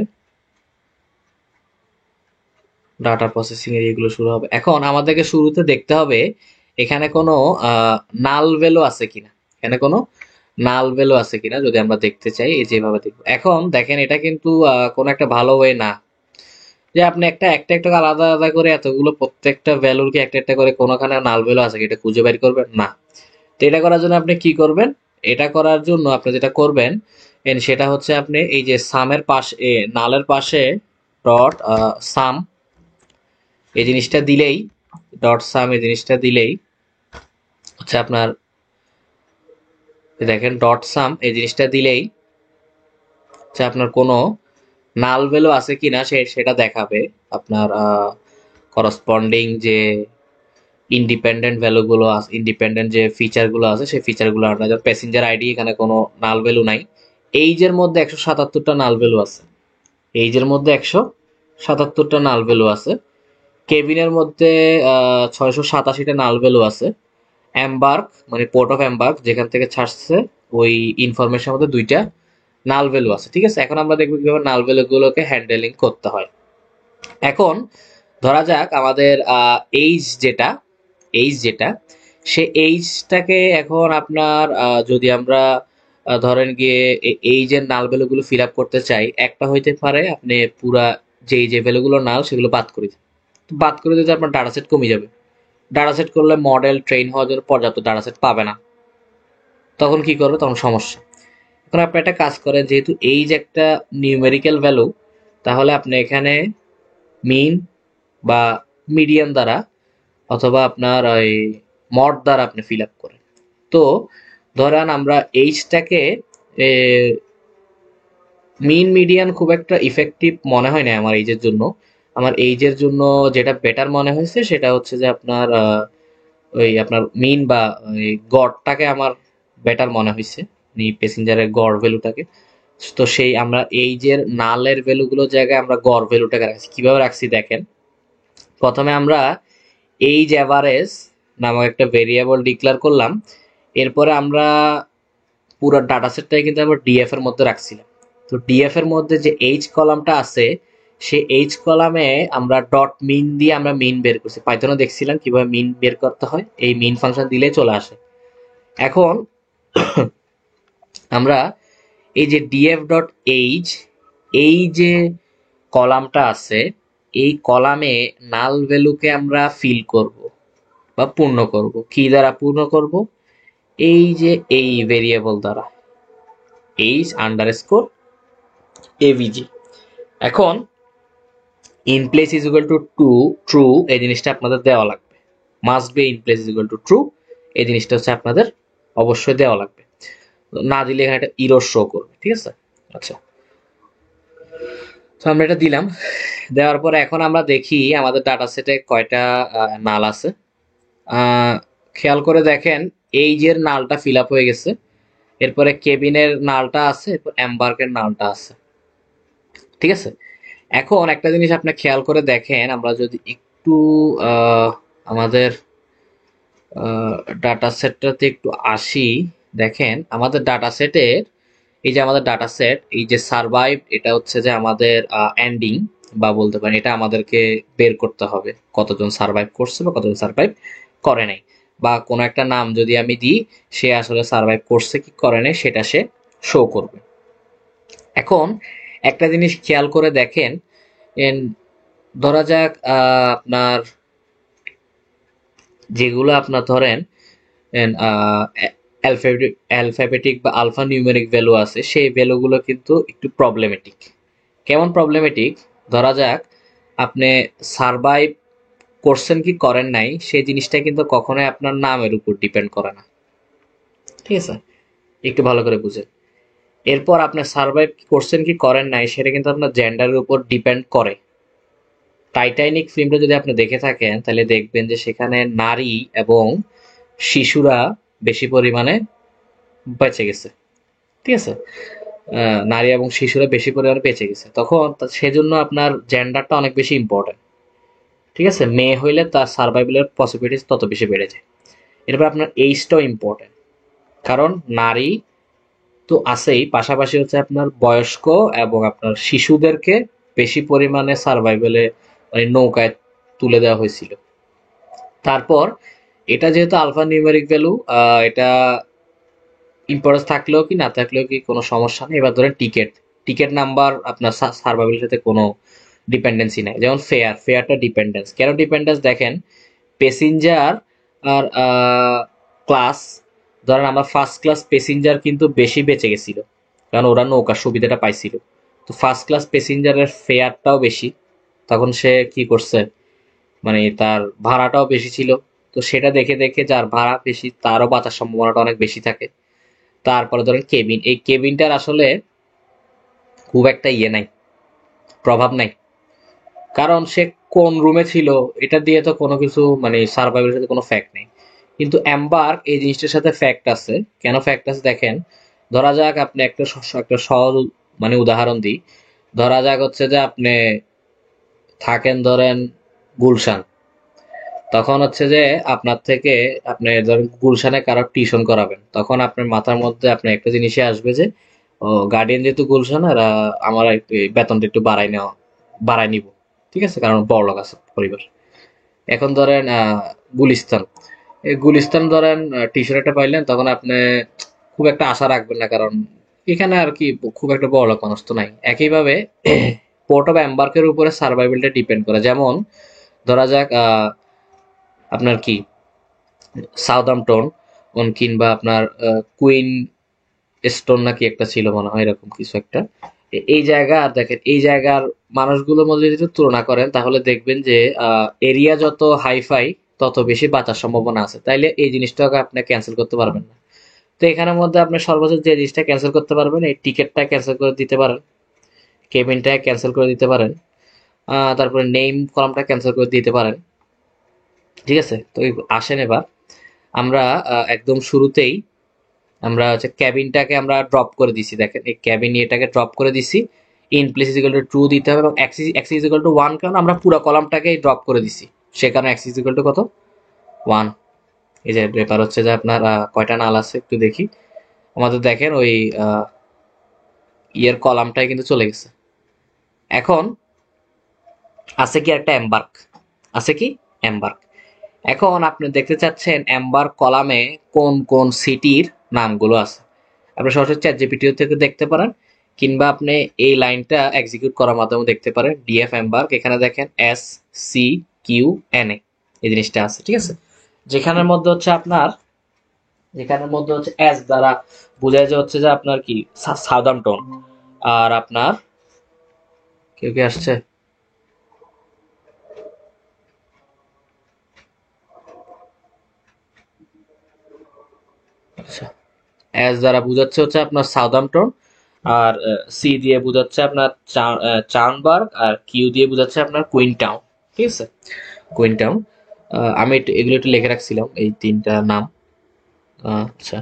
ডাটা প্রসেসিং এর ইয়েগুলো শুরু হবে। এখন আমাদেরকে শুরুতে দেখতে হবে এখানে কোনো নাল ভ্যালু আছে কিনা, এখানে কোনো নাল ভ্যালু আছে কিনা যদি আমরা দেখতে চাই, এই যেভাবে দেখবো। এখন দেখেন এটা কিন্তু কোনো একটা ভালো ওয়ে না যে আপনি একটা একটা একটা আলাদা আলাদা করে এতগুলো প্রত্যেকটা ভ্যালুর কি একটা একটা করে কোনোখানে নাল ভ্যালু আছে কি এটা খুঁজে বের করবেন না। তো এটা করার জন্য আপনি কি করবেন, এটা করার জন্য আপনি যেটা করবেন সেটা হচ্ছে আপনি এই যে সামের পাশে, নালের পাশে ডট সাম এই জিনিসটা দিলেই, ডট সাম এই জিনিসটা দিলেই হচ্ছে আপনার, দেখেন ডট সাম এই জিনিসটা দিলেই হচ্ছে আপনার কোনো নাল ভ্যালু আছে কিনা সেটা দেখাবে। আপনার করসপন্ডিং যে ইন্ডিপেন্ডেন্ট ভ্যালুগুলো আছে, ইন্ডিপেন্ডেন্ট যে ফিচারগুলো আছে সেই ফিচারগুলো আনা যায়। প্যাসেঞ্জার আইডি এখানে কোনো নাল ভ্যালু নাই। এইজের মধ্যে 177টা নাল ভ্যালু আছে, এইজের মধ্যে 177টা নাল ভ্যালু আছে। কেবিনের মধ্যে 687টা নাল ভ্যালু আছে। এমবার্ক মানে পোর্ট অফ এমবার্ক যেখান থেকে ছাড়ছে ওই ইনফরমেশনের মধ্যে 2টা নাল ভ্যালু আছে। ঠিক আছে, এখন আমরা দেখবো কিভাবে নাল ভ্যালু গুলোকে হ্যান্ডেলিং করতে হয়। এখন ধরা যাক আমাদের এইজ যেটা, এইজ যেটা, সে এইজটাকে এখন আপনার যদি আমরা ধরেন গিয়ে এইজের নাল ভ্যালু গুলো ফিল আপ করতে চাই, একটা হইতে পারে আপনি পুরা যে ভ্যালুগুলো নাল সেগুলো বাদ করে দিন। তো বাদ করে দিতে আপনার ডাটা সেট কমে যাবে। ডাটা সেট করলে মডেল ট্রেন হওয়ার জন্য পর্যাপ্ত ডাটা সেট পাবে না, তখন কি করবে, তখন সমস্যা। এখন আপনি একটা কাজ করেন, যেহেতু এইজ একটা নিউমেরিক্যাল ভ্যালু, তাহলে আপনি এখানে মিন বা মিডিয়ান দ্বারা অথবা আপনার ওই মড দ্বারা আপনি ফিল আপ করেন। তো ধরেন আমরা এইজটাকে মিন মিডিয়ান খুব একটা ইফেক্টিভ মনে হয় না আমার এইজের জন্য। আমার এইজের জন্য যেটা বেটার মনে হয়েছে সেটা হচ্ছে যে আপনার ওই আপনার মিন বা ওই গড়টাকে আমার বেটার মনে হয়েছে, প্যাসেঞ্জারের গড় ভ্যালুটাকে। তো সেই আমরা এইজের নালের ভ্যালুগুলোর জায়গায় আমরা গড় ভ্যালুটাকে রাখছি। কিভাবে রাখছি দেখেন, প্রথমে আমরা এইজ অ্যাভারেজ নামক একটা ভেরিয়েবল ডিক্লেয়ার করলাম। এরপরে আমরা পুরো ডাটা সেটটাই কিন্তু আমরা ডিএফ এর মধ্যে রাখছিলাম। তো ডিএফ এর মধ্যে যে এইচ কলামটা আছে, সেই এইচ কলামে আমরা ডট মিন দিয়ে আমরা মিন বের করছি। পাইথনে দেখছিলাম কিভাবে মিন বের করতে হয়, এই মিন ফাংশন দিলে চলে আসে। এখন আমরা এই যে ডিএফ ডট এইজ, এই যে কলামটা আছে, এই কলামে নাল ভ্যালুকে আমরা ফিল করব বা পূর্ণ করব। কি দ্বারা পূর্ণ করব, এই যে এই ভেরিয়েবল দ্বারা এইচ আন্ডারস্কোর এভিজি। এখন in place is equal two true, এই জিনিসটা আপনাদের দেওয়া লাগবে। Must be in place is equal two true, এই জিনিসটা হচ্ছে আপনাদের অবশ্যই দেওয়া লাগবে। না দিলে এখানে একটা ইরর শো করবে, ঠিক আছে। আচ্ছা, তো আমরা এটা দিলাম। দেওয়ার পর এখন আমরা দেখি আমাদের ডাটা সেটে কয়টা নাল আছে। খেয়াল করে দেখেন এই যে নালটা ফিল আপ হয়ে গেছে, এরপরে কেবিনের নালটা আছে, এরপর এমবার্কের নালটা আছে, ঠিক আছে। এখন একটা জিনিস আপনি খেয়াল করে দেখেন, আমরা যদি একটু আমাদের ডাটা সেটটাতে একটু আসি, দেখেন আমাদের ডাটা সেটের এই যে আমাদের ডাটা সেট, এই যে সারভাইভ, এটা হচ্ছে যে আমাদের এন্ডিং, বা বলতে পারেন এটা আমাদেরকে বের করতে হবে কতজন সারভাইভ করছে বা কতজন সারভাইভ করে নাই, বা কোনো একটা নাম যদি আমি দিই সে আসলে সারভাইভ করছে কি করে নাই সেটা সে শো করবে। এখন একটা জিনিস খেয়াল করে দেখেন, ধরা যাক আপনার যেগুলো আপনার ধরেন অ্যালফাবেটিক বা আলফা নিউমেরিক ভ্যালু আছে, সেই ভ্যালুগুলো কিন্তু একটু প্রবলেমেটিক। কেমন প্রবলেমেটিক? ধরা যাক আপনি সারভাইভ করছেন কি করেন নাই সেই জিনিসটা কিন্তু কখনোই আপনার নামের উপর ডিপেন্ড করে না, ঠিক আছে। একটু ভালো করে বুঝেন। এরপর আপনি সারভাইভ করছেন কি করেন নাই সেটা কিন্তু আপনার জেন্ডারের উপর ডিপেন্ড করে। টাইটানিক ফিল্মটা যদি আপনি দেখে থাকেন তাহলে দেখবেন যে সেখানে নারী এবং শিশুরা বেশি পরিমাণে বেঁচে গেছে, ঠিক আছে। নারী এবং শিশুরা বেশি পরিমাণে বেঁচে গেছে, তখন সেজন্য আপনার জেন্ডারটা অনেক বেশি ইম্পর্টেন্ট, ঠিক আছে। মেয়ে হইলে তার সার্ভাইভালের পসিবিলিটিস তত বেশি বেড়ে যায়। এরপর আপনার এইজটাও ইম্পর্টেন্ট, কারণ নারী তো আছেই, পাশাপাশি হচ্ছে আপনার বয়স্ক এবং আপনার শিশুদেরকে বেশি পরিমাণে সার্ভাইভালে মানে নৌকায় তুলে দেওয়া হয়েছিল। তারপর এটা যেহেতু আলফা নিউমেরিক ভ্যালু, এটা ইম্পর্টেন্স থাকলেও কি না থাকলেও কি কোনো সমস্যা নেই। এবার ধরেন টিকেট, টিকেট নাম্বার আপনার সার্ভাইভালের সাথে কোনো ডিপেন্ডেন্সি নাই। যেমন ফেয়ার, ফেয়ারটা ডিপেন্ডেন্স, কেন ডিপেন্ডেন্স দেখেন, প্যাসেঞ্জার আর ক্লাস, ধরেন আমার ফার্স্ট ক্লাস প্যাসেঞ্জার কিন্তু বেশি বেঁচে গেছিল, কারণ ওরা নৌকার সুবিধাটা পাইছিল। তো ফার্স্ট ক্লাস প্যাসেঞ্জারের ফেয়ারটাও বেশি, তখন সে কি করছে, মানে তার ভাড়াটাও বেশি ছিল। তো সেটা দেখে দেখে যার ভাড়া বেশি তারও বাঁচার সম্ভাবনাটা অনেক বেশি থাকে। তারপরে ধরেন কেবিন, এই কেবিনটার আসলে খুব একটা ইয়ে নাই, প্রভাব নাই, কারণ সে কোন রুমে ছিল এটা দিয়ে তো কোনো কিছু মানে সার্ভাইভের সাথে কোনো ফ্যাক্ট নেই। কিন্তু এম্বার্ক এই জিনিসটার সাথে ফ্যাক্ট আছে। কেন ফ্যাক্ট আছে দেখেন, ধরা যাক আপনি একটা সহজ মানে উদাহরণ দিই, ধরা যাক হচ্ছে যে আপনি থাকেন ধরেন গুলশান, তখন হচ্ছে যে আপনার থেকে আপনি ধরেন গুলশানে কারো টিউশন করাবেন, তখন আপনার মাথার মধ্যে আপনার একটা জিনিসই আসবে যে ও গার্ডিয়ান যেহেতু গুলশান, আর আমার একটু এই বেতনটা একটু বাড়াই নিব, ঠিক আছে, কারণ বড়লোক আছে পরিবার। এখন ধরেন গুলিস্তান, এই গুলিস্তান ধরেন টিউশন একটা পাইলেন, তখন আপনি খুব একটা আশা রাখবেন না, কারণ এখানে আর কি খুব একটা বড়লোক মানুষ তো নাই। একইভাবে পোর্ট অফ এম্বার্কের উপরে সার্ভাইভালটা ডিপেন্ড করে। যেমন ধরা যাক আপনার কি সাউদাম্পটন কিংবা আপনার কুইন স্টোন নাকি একটা ছিল মনে হয়, এরকম কিছু একটা। এই জায়গা আর দেখেন এই জায়গার মানুষগুলোর মধ্যে যদি তুলনা করেন তাহলে দেখবেন যে এরিয়া যত হাইফাই তত বেশি বাঁচার সম্ভাবনা আছে, তাইলে এই জিনিসটাকে আপনি ক্যান্সেল করতে পারবেন না। তো এখানের মধ্যে আপনি সর্বোচ্চ যে জিনিসটা ক্যান্সেল করতে পারবেন, এই টিকিটটা ক্যান্সেল করে দিতে পারেন, কেবিনটা ক্যান্সেল করে দিতে পারেন, তারপরে নেম কলামটা ক্যান্সেল করে দিতে পারেন, ঠিক আছে। তো আসেন এবার আমরা একদম শুরুতেই আমরা হচ্ছে ক্যাবিনটাকে আমরা ড্রপ করে দিছি। দেখেন এই ক্যাবিন এটাকে ড্রপ করে দিছি, in place is equal two true দিতে হবে, এবং এক্স ইজ ইকুয়াল টু 1, কারণ আমরা পুরো কলামটাকে ড্রপ করে দিছি, সে কারণে এক্স ইজ ইকুয়াল টু কত 1। এই যে ব্যাপার হচ্ছে যে আপনার কয়টা নাল আছে একটু দেখি। আমাদের দেখেন ওই ইয়ের কলামটাই কিন্তু চলে গেছে। এখন আছে কি একটা এম্বার্ক, আছে কি এম্বার্ক। এখন আপনি দেখতে চাচ্ছেন এম্বার্ক কলামে কোন কোন সিটির নামগুলো আছে। আপনি সরাসরি চ্যাট জিপিটি থেকে দেখতে পারেন, কিংবা আপনি এই লাইনটা এক্সিকিউট করার মাধ্যমে দেখতে পারেন। ডিএফ এম্বার্ক, এখানে দেখেন SCQNA এই জিনিসটা আছে, ঠিক আছে। যেখানের মধ্যে হচ্ছে আপনার যেখানের মধ্যে হচ্ছে এস দ্বারা বোঝায় যে হচ্ছে যে আপনার কি সাউদাম্পটন। আর আপনার কেউ কি আসছে? আচ্ছা, এস দ্বারা বোঝাচ্ছে হচ্ছে আপনার সাউদাম্পটন, আর সি দিয়ে বোঝাচ্ছে আপনার চার্নবার্গ, আর কিউ দিয়ে বোঝাচ্ছে আপনার কুইন টাউন। ঠিক আছে, কুইন টাউন। আমি এগুলো একটু লিখে রাখছিলাম এই তিনটা নাম। আচ্ছা,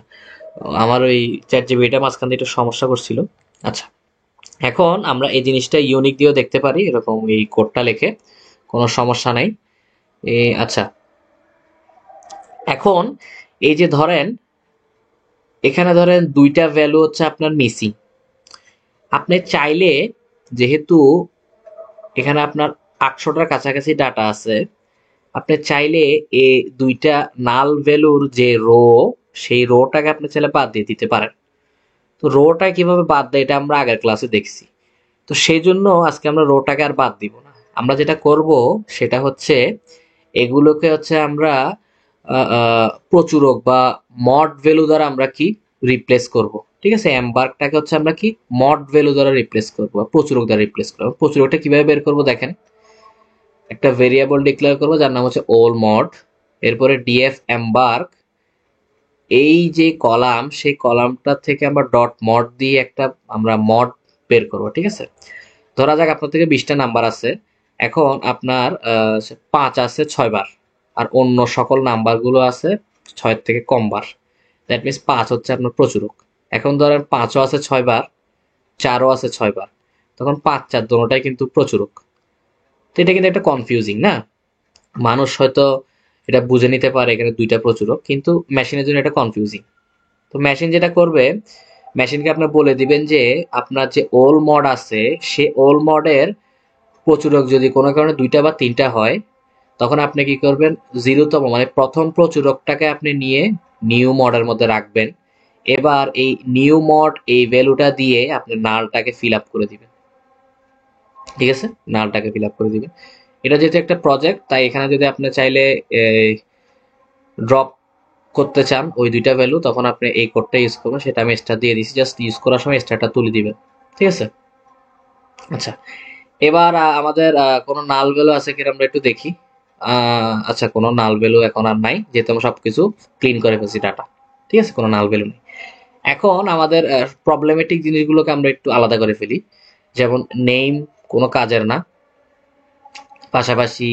আমার ওই চ্যাট জিপিটা মাঝখান দিয়ে একটু সমস্যা করছিল। আচ্ছা, এখন আমরা এই জিনিসটা ইউনিক দিয়েও দেখতে পারি, এরকম এই কোডটা লিখে কোনো সমস্যা নাই। আচ্ছা, এখন এই যে ধরেন এখানে ধরেন দুইটা ভ্যালু হচ্ছে আপনার মিসিং। আপনি চাইলে, যেহেতু এখানে আপনার 800টার কাছাকাছি ডাটা আছে, আপনি চাইলে এই দুইটা নাল ভ্যালুর যে রো, সেই রোটাকে আপনি চাইলে বাদ দিয়ে দিতে পারেন। তো রোটা কিভাবে বাদ দেয় এটা আমরা আগের ক্লাসে দেখছি। তো সেই জন্য আজকে আমরা রোটাকে আর বাদ দিব না। আমরা যেটা করব সেটা হচ্ছে এগুলোকে হচ্ছে আমরা প্রচুরক বা মড ভ্যালু দ্বারা আমরা কি রিপ্লেস করব। ঠিক আছে, এমবার্কটাকে হচ্ছে আমরা কি মড ভ্যালু দ্বারা রিপ্লেস করব বা প্রচুরক দ্বারা রিপ্লেস করব। প্রচুরকটা কিভাবে বের করব দেখেন, একটা ভেরিয়েবল ডিক্লেয়ার করব যার নাম হচ্ছে ওল মড, এরপরে ডিএফ এমবার্ক, এই যে কলাম সেই কলামটা থেকে আমরা ডট মড দিয়ে একটা আমরা মড বের করব। ঠিক আছে, ধরা যাক আপনার থেকে 20টা নাম্বার আছে, এখন আপনার 5 আছে 6 বার, আর অন্য সকল নাম্বারগুলো আছে 6 থেকে কম বার। দ্যাট মিনস 5 হচ্ছে আপনার প্রচুরক। এখন ধরেন 5ও আছে 6 বার, 4ও আছে 6 বার, তখন 5 4 দোনোটাই কিন্তু প্রচুরক। তো এটা কিন্তু একটা কনফিউজিং না? মানুষ হয়তো এটা বুঝে নিতে পারে এখানে দুইটা প্রচুরক, কিন্তু মেশিনের জন্য এটা কনফিউজিং। তো মেশিন যেটা করবে, মেশিনকে আপনার বলে দিবেন যে আপনার যে ওল মড আছে সে ওল মডের প্রচুরক যদি কোনো কারণে 2টা বা 3টা হয়, তখন আপনি কি করবেন, 0তম মানে প্রথম প্রচুরকটাকে আপনি নিয়ে নিউ মডের মধ্যে রাখবেন। এবার এই নিউ মড এই ভ্যালুটা দিয়ে আপনি নালটাকে ফিল আপ করে দিবেন। ঠিক আছে, নালটাকে ফিল আপ করে দিবেন। এটা যেহেতু একটা প্রজেক্ট, তাই এখানে যদি আপনি চাইলে ড্রপ করতে চান ওই 2টা ভ্যালু, তখন আপনি এই কোডটা ইউজ করবেন। সেটা আমি স্টার দিয়ে দিচ্ছি, জাস্ট ইউজ করার সময় স্টারটা তুলে দিবেন। ঠিক আছে। আচ্ছা, এবার আমাদের কোনো নাল ভ্যালু আছে কিনা আমরা একটু দেখি। আচ্ছা, কোনো নাল ভ্যালু এখন আর নাই, যেহেতু আমরা সবকিছু ক্লিন করে ফেলছি ডাটা। ঠিক আছে, কোনো নাল ভ্যালু নেই। এখন আমাদের প্রবলেমেটিক জিনিসগুলোকে আমরা একটু আলাদা করে ফেলি। যেমন নেম কোনো কাজের না, পাশাপাশি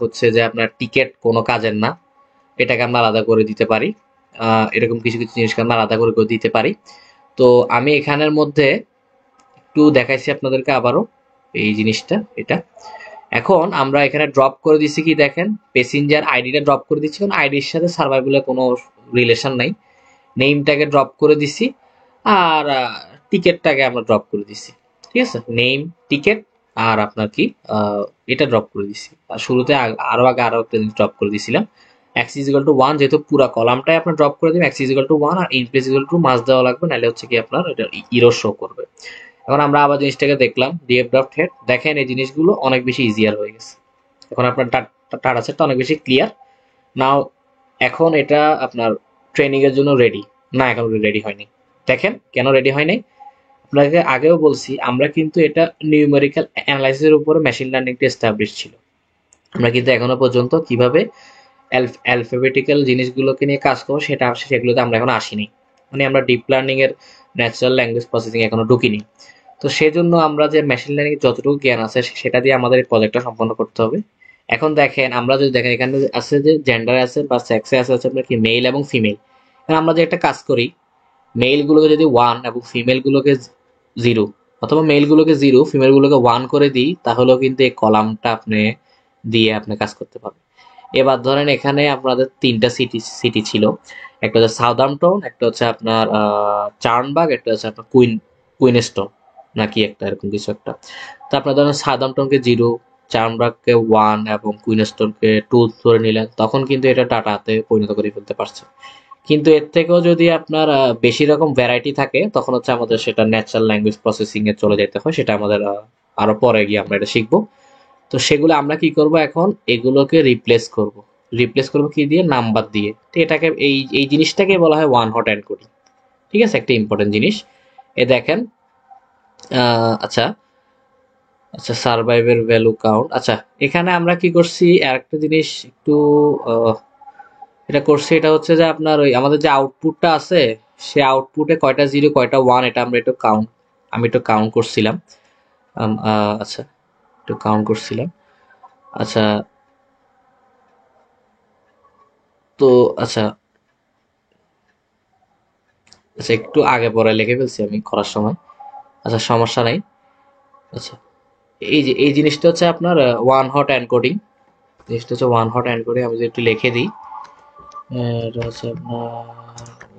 হচ্ছে যে আপনার টিকেট কোনো কাজের না, এটাকে আমরা আলাদা করে দিতে পারি। এরকম কিছু কিছু জিনিসকে আমরা আলাদা করে দিতে পারি। তো আমি এখানের মধ্যে একটু দেখাইছি আপনাদেরকে আবারও এই জিনিসটা, এটা। এখন আমরা এখানে ড্রপ করে দিচ্ছি কি দেখেন, প্যাসেঞ্জার আইডিটা ড্রপ করে দিচ্ছি, কারণ আইডির সাথে সার্ভাইভেলের কোনো রিলেশন নাই। নেমটাকে ড্রপ করে দিছি, আর টিকেটটাকে আমরা ড্রপ করে দিছি। ঠিক আছে, নেম, টিকেট, আর আপনার কি এটা ড্রপ করে দিছি। আর শুরুতে আরো আগে আরো একটা জিনিস ড্রপ করে দিছিলাম, এক্স ইজ ইকুয়াল টু 1, যেহেতু পুরো কলামটাই আপনার ড্রপ করে দিবেন, এক্স ইজ ইকুয়াল টু 1 আর ইন প্লেস ইকুয়াল টু মাস দেওয়া লাগবে, নাহলে হচ্ছে কি আপনার এটা ইরর শো করবে। এখন আমরা আবার জিনিসটাকে দেখলাম, ডিএফ ডট হেড, দেখেন এই জিনিসগুলো অনেক বেশি ইজিয়ার হয়ে গেছে। এখন আপনার ডাটা সেটটা অনেক বেশি ক্লিয়ার নাও। এখন এটা আপনার ট্রেনিং এর জন্য রেডি না? এখন রেডি হয়নি। দেখেন কেন রেডি হয় নাই। আপনাকে আগেও বলছি, আমরা কিন্তু এটা নিউমেরিক্যাল অ্যানালাইসিসের উপরে মেশিন লার্নিংটা এস্টাবলিশ ছিল। আমরা কিন্তু এখনো পর্যন্ত কিভাবে অ্যালফাবেটিক্যাল জিনিসগুলোকে নিয়ে কাজ করবো সেগুলোতে আমরা এখন আসিনি। মানে আমরা ডিপ লার্নিং এর ন্যাচারাল ল্যাঙ্গুয়েজ প্রসেসিং এখনো ঢুকিনি। তো সেজন্য আমরা যে মেশিন লার্নিং যতটুকু জ্ঞান আছে সেটা দিয়ে আমাদের এই প্রজেক্টটা সম্পন্ন করতে হবে। এখন দেখেন, আমরা যদি দেখেন এখানে আছে যে জেন্ডারে আছে বা সেক্সে আছে হচ্ছে আপনার কি মেল এবং ফিমেল। আমরা যে একটা কাজ করি, মেল গুলোকে যদি 1 এবং ফিমেল গুলোকে 0, অথবা মেল গুলোকে 0 ফিমেল গুলোকে 1 করে দিই, তাহলেও কিন্তু এই কলামটা আপনি দিয়ে আপনি কাজ করতে পারবেন। এবার ধরেন এখানে আপনাদের 3টা সিটি ছিল, একটা হচ্ছে সাউদাম্পটন, একটা হচ্ছে আপনার চার্নবার্গ, একটা হচ্ছে আপনার কুইনস্টোন নাকি একটা এরকম কিছু একটা। তো আপনার ধরেন সাউদাম্পটনকে 0, চার্নবার্গকে 1 এবং কুইনস্টোনকে 2 ধরে নিলেন, তখন কিন্তু এটা ডাটাতে পরিণত করে ফেলতে পারছে। কিন্তু এর থেকেও যদি আপনার বেশি রকম ভ্যারাইটি থাকে, তখন হচ্ছে আমাদের সেটা ন্যাচারাল ল্যাঙ্গুয়েজ প্রসেসিং এ চলে যেতে হয়। সেটা আমাদের আরো পরে গিয়ে আমরা এটা শিখবো। তো সেগুলো আমরা কি করব, এখন এগুলোকে রিপ্লেস করব। রিপ্লেস করব কি দিয়ে, নাম্বার দিয়ে। তো এটাকে এই জিনিসটাকে বলা হয় ওয়ান হট এনকোডিং। ঠিক আছে, একটা ইম্পর্টেন্ট জিনিস। এ দেখেন, আচ্ছা আচ্ছা, সারভাইভের ভ্যালু কাউন্ট। আচ্ছা, এখানে আমরা কি করছি আরেকটা জিনিস একটু এটা করছি, এটা হচ্ছে যে আপনার ওই আমাদের যে আউটপুটটা আছে, সে আউটপুটে কয়টা জিরো কয়টা ওয়ান এটা আমরা একটু কাউন্ট, আমি একটু কাউন্ট করছিলাম। আচ্ছা, একটু কাউন্ট করছিলাম। আচ্ছা, তো আচ্ছা আচ্ছা, একটু আগে পরে লিখে ফেলছি আমি করার সময়। আচ্ছা, সমস্যা নাই। আচ্ছা, এই যে এই জিনিসটা হচ্ছে আপনার ওয়ান হট এনকোডিং। জিনিসটা হচ্ছে ওয়ান হট এনকোডিং, আমি যদি একটু লিখে দিই, এটা হচ্ছে আপনার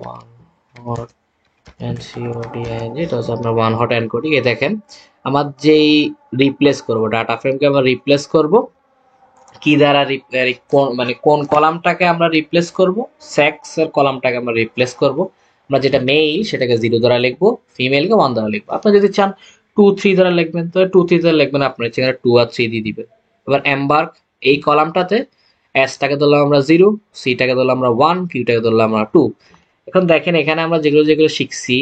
ওয়ান হট এনসিওডিআইএনজি, এটা হচ্ছে আপনার ওয়ান হট এনকোডিং। এ দেখেন, আমার যেই রিপ্লেস করব, ডাটা ফ্রেমকে আমরা রিপ্লেস করব কি দ্বারা, কোন মানে কোন কলামটাকে আমরা রিপ্লেস করব, সেক্স এর কলামটাকে আমরা রিপ্লেস করব। আমরা যেটা মেইল সেটাকে জিরো দ্বারা লিখবো, ফিমেলকে ওয়ান দ্বারা লিখবো। আপনি যদি চান টু থ্রি দ্বারা লিখবেন, তো টু থ্রি দ্বারা লিখবেন, আপনার সেখানে টু আর থ্রি দিয়ে দিবেন। এবার এম্বার্ক এই কলামটাতে এসটাকে ধরলাম আমরা জিরো, সিটাকে ধরলাম আমরা ওয়ান, কিউটাকে ধরলাম আমরা টু। এখন দেখেন এখানে আমরা যেগুলো যেগুলো শিখছি,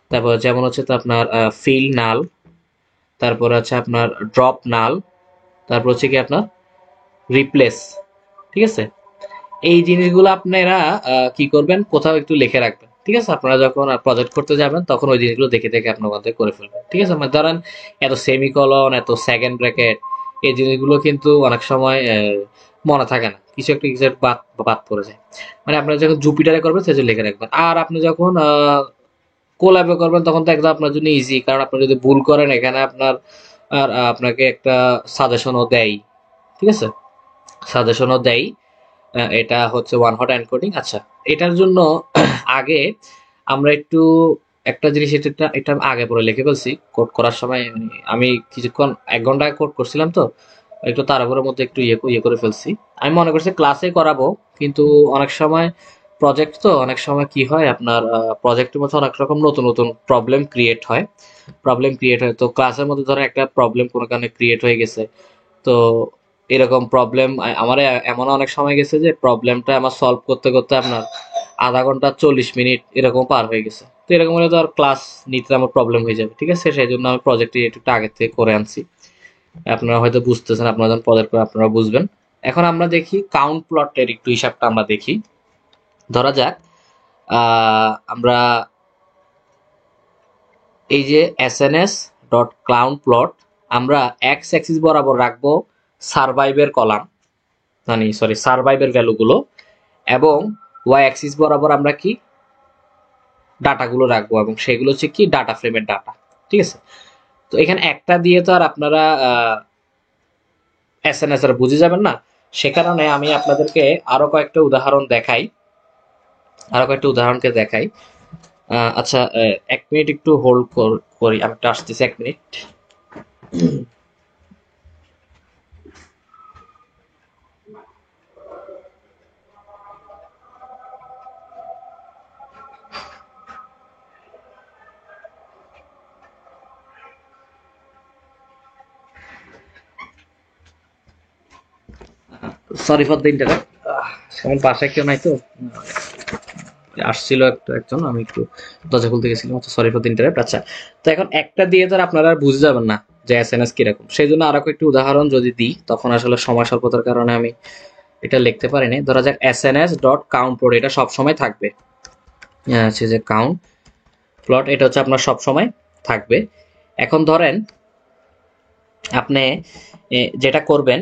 তারপর যেমন হচ্ছে তো আপনার ফিল নাল, তারপর হচ্ছে আপনার ড্রপ নাল, তারপর হচ্ছে কি আপনার রিপ্লেস। ঠিক আছে, এই জিনিসগুলো আপনারা কি করবেন, কোথাও একটু লিখে রাখবেন। ঠিক আছে, আপনারা যখন প্রজেক্ট করতে যাবেন তখন ওই জিনিসগুলো দেখে দেখে আপনার মধ্যে করে ফেলবেন। ঠিক আছে, মানে ধরেন এত সেমিকলন, এত সেকেন্ড ব্র্যাকেট, এই জিনিসগুলো কিন্তু অনেক সময় মনে থাকে না, কিছু একটা কিছু একটা বাদ বাদ পড়ে যায়। মানে আপনারা যখন জুপিটারে করবেন সেটা লিখে রাখবেন। আর আপনি যখন কোল্যাবে করবেন তখন তো একদম আপনার জন্য ইজি, কারণ আপনি যদি ভুল করেন এখানে আপনার আর আপনাকে একটা সাজেশনও দেয়। ঠিক আছে, সাজেশনও দেয়। এটা হচ্ছে ওয়ান হট এনকোডিং। আচ্ছা, এটার জন্য আগে আমরা একটু একটা জিনিস, এটা এটা আগে পরে লিখে ফেলছি কোড করার সময়, মানে আমি কিছুক্ষণ 1 ঘন্টা আগে কোড করছিলাম, তো একটু তাড়াহুড়োর মধ্যে একটু ইয়ে করে ফেলছি। আমি মনে করছি ক্লাসে করাবো, কিন্তু অনেক সময় প্রজেক্ট, তো অনেক সময় কি হয় আপনার প্রজেক্টের মধ্যে অনেক রকম নতুন নতুন প্রবলেম ক্রিয়েট হয়। তো ক্লাসের মধ্যে ধরেন একটা প্রবলেম কোনো কারণে ক্রিয়েট হয়ে গেছে, তো এরকম প্রবলেম আমার এমন অনেক সময় গেছে যে প্রবলেমটা আমার সলভ করতে করতে আপনার আধা ঘন্টা 40 মিনিট এরকম পার হয়ে গেছে। তো এরকম হলে তো আর ক্লাস নিতে আমার প্রবলেম হয়ে যাবে। ঠিক আছে, সেই জন্য আমি প্রজেক্টটি একটু আগে থেকে করে আনছি। আপনারা হয়তো বুঝতেছেন, আপনারা যখন প্রজেক্ট করে আপনারা বুঝবেন। এখন আমরা দেখি কাউন্ট প্লটের একটু হিসাবটা আমরা দেখি। ধরা যাক আমরা এই যে এসএনএস ডট কাউন্ট প্লট, আমরা এক্স অ্যাক্সিস বরাবর রাখবো সারভাইভের কলাম, মানে সরি সারভাইভের ভ্যালুগুলো, এবং ওয়াই অ্যাক্সিস বরাবর আমরা কি ডাটাগুলো রাখবো, এবং সেগুলো হচ্ছে কি ডাটা ফ্রেমের ডাটা। ঠিক আছে, তো এখানে একটা দিয়ে তো আর আপনারা এসএনএস এর বুঝে যাবেন না, সে কারণে আমি আপনাদেরকে আরো কয়েকটা উদাহরণ দেখাই, আরো কয়েকটা উদাহরণকে দেখাই। আচ্ছা, 1 মিনিট একটু হোল্ড করি, আমি একটু আসতেছি, 1 minute. Sorry for the interrupt, আমার বাসায় কেউ নাই তো, আসছিল একজন, আমি একটু দরজা খুলতে গেছিলাম। আচ্ছা, সরি ফর দ্য ইন্টারাপ্ট। আচ্ছা, তো এখন একটা দিয়ে তো আর আপনারা আর বুঝে যাবেন না যে এসএনএস কিরকম, সেই জন্য আরো একটু উদাহরণ যদি দিই, তখন আসলে সময় স্বল্পতার কারণে আমি এটা লিখতে পারিনি। ধরা যাক এসএনএস ডট কাউন্ট প্লট, এটা সব সময় থাকবে। হচ্ছে যে কাউন্ট প্লট, এটা হচ্ছে আপনার সব সময় থাকবে। এখন ধরেন আপনি যেটা করবেন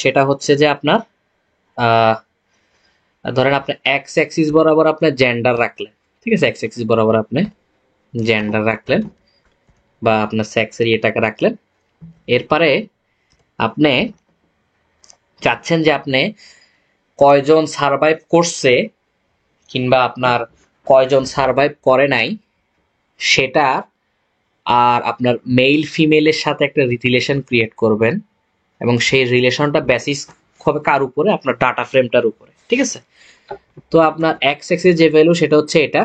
সেটা হচ্ছে যে আপনার ধরেন আপনি এক্স অ্যাক্সিস বরাবর আপনি জেন্ডার রাখলেন। ঠিক আছে, এক্স অ্যাক্সিস বরাবর আপনি জেন্ডার রাখলেন, বা আপনার সেক্সের ইয়েটাকে রাখলেন। এরপরে আপনি চাচ্ছেন যে আপনি কয়জন সারভাইভ করছে কিংবা আপনার কয়জন সারভাইভ করে নাই সেটা, আর আপনার মেল ফিমেলের সাথে একটা রিলেশন ক্রিয়েট করবেন, এবং সেই রিলেশনটা বেসিস হবে কার উপরে, আপনার ডাটা ফ্রেমটার উপরে। ঠিক আছে, তো আপনার এক্স এক্সের যে ভ্যালু সেটা হচ্ছে এটা,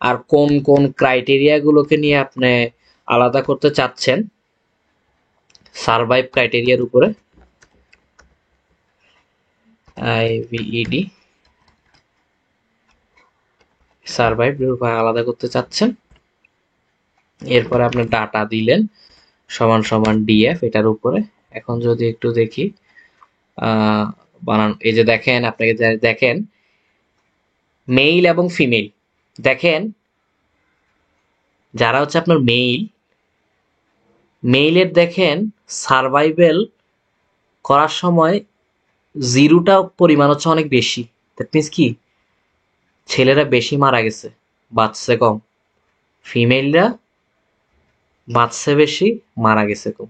আর কোন কোন ক্রাইটেরিয়া গুলোকে নিয়ে আপনি আলাদা করতে চাচ্ছেন সারভাইভ ক্রাইটেরিয়ার উপরে, IVED সারভাইভ আলাদা করতে চাচ্ছেন। এরপরে আপনি ডাটা দিলেন সমান সমান ডিএফ এটার উপরে। এখন যদি একটু দেখি বানান, এই যে দেখেন, আপনাকে দেখেন মেইল এবং ফিমেল, দেখেন যারা হচ্ছে আপনার মেইলের দেখেন সারভাইভেল করার সময় জিরোটা পরিমাণ হচ্ছে অনেক বেশি। দ্যাট মিনস কি, ছেলেরা বেশি মারা গেছে, বাঁচছে কম। ফিমেলরা বাঁচছে বেশি, মারা গেছে কম।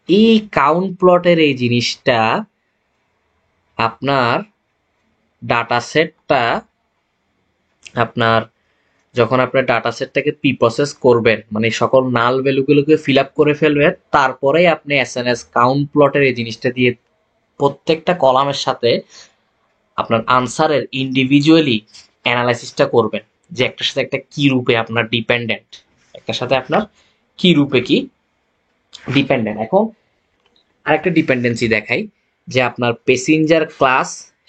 এই কাউন্ট প্লটের এই জিনিসটা আপনার ডাটা সেটটা, আপনার যখন আপনার ডাটা সেটটাকে প্রি প্রসেস করবেন, মানে সকল নাল ভ্যালুগুলোকে ফিল আপ করে ফেলবেন, তারপরেই আপনি এসএনএস কাউন্ট প্লটের এই জিনিসটা দিয়ে প্রত্যেকটা কলামের সাথে আপনার আনসারের ইন্ডিভিজুয়ালি অ্যানালাইসিসটা করবেন, যে একটার সাথে একটা কি রূপে আপনার ডিপেন্ডেন্ট, একটার সাথে আপনার কি রূপে কি ডিপেন্ডেন্ট। এখন আরেকটা ডিপেন্ডেন্সি দেখাই, যে আপনার প্যাসেঞ্জার ক্লাস,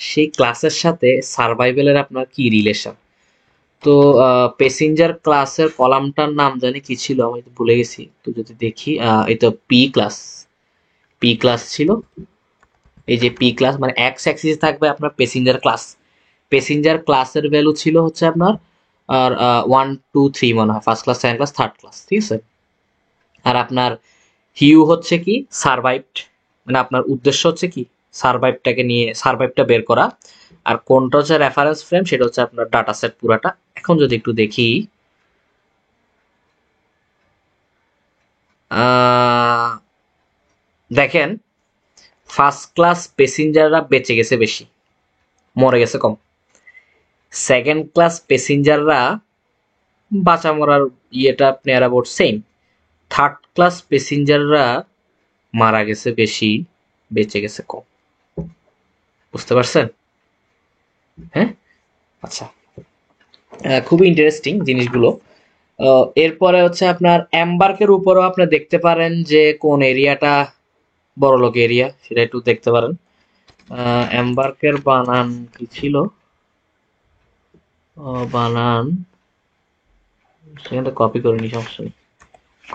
সেই ক্লাসের সাথে সার্ভাইভেলের আপনার কি রিলেশন। তো প্যাসেঞ্জার ক্লাসের কলামটার নাম জানি কি ছিল, আমি তো ভুলে গেছি। তো যদি দেখি, এটা পি ক্লাস ছিল। এই যে পি ক্লাস মানে এক্স অ্যাক্সিস থাকবে আপনার প্যাসেঞ্জার ক্লাসের ভ্যালু ছিল হচ্ছে আপনার আর 1 2 3 মনে হয়, first class, second class, third class, ঠিক আছে। আর আপনার হিউ হচ্ছে কি সারভাইভড, মানে আপনার উদ্দেশ্য হচ্ছে কি সারভাইভটাকে নিয়ে সারভাইভটা বের করা। আর কোনটা হচ্ছে রেফারেন্স ফ্রেম, সেটা হচ্ছে আপনার ডাটা সেট পুরাটা। এখন যদি একটু দেখি, দেখেন ফার্স্ট ক্লাস প্যাসেঞ্জাররা বেঁচে গেছে বেশি, মরে গেছে কম। সেকেন্ড ক্লাস প্যাসেঞ্জাররা বাঁচা মরার ইয়েটা আপনি অ্যারাউন্ড সেম। থার্ড ক্লাস প্যাসেঞ্জাররা মারা গেছে বেশি, বেঁচে গেছে কম। বুঝতে পারছেন? হ্যাঁ, আচ্ছা। খুবই ইন্টারেস্টিং জিনিসগুলো। এরপরে হচ্ছে আপনার এমবার্কের উপরও আপনি দেখতে পারেন যে কোন এরিয়াটা বড়লোক এরিয়া, সেটা একটু দেখতে পারেন। এমবার্কের বানান কি ছিল, বানান সেখানটা কপি করে নি, সমস্যা নেই,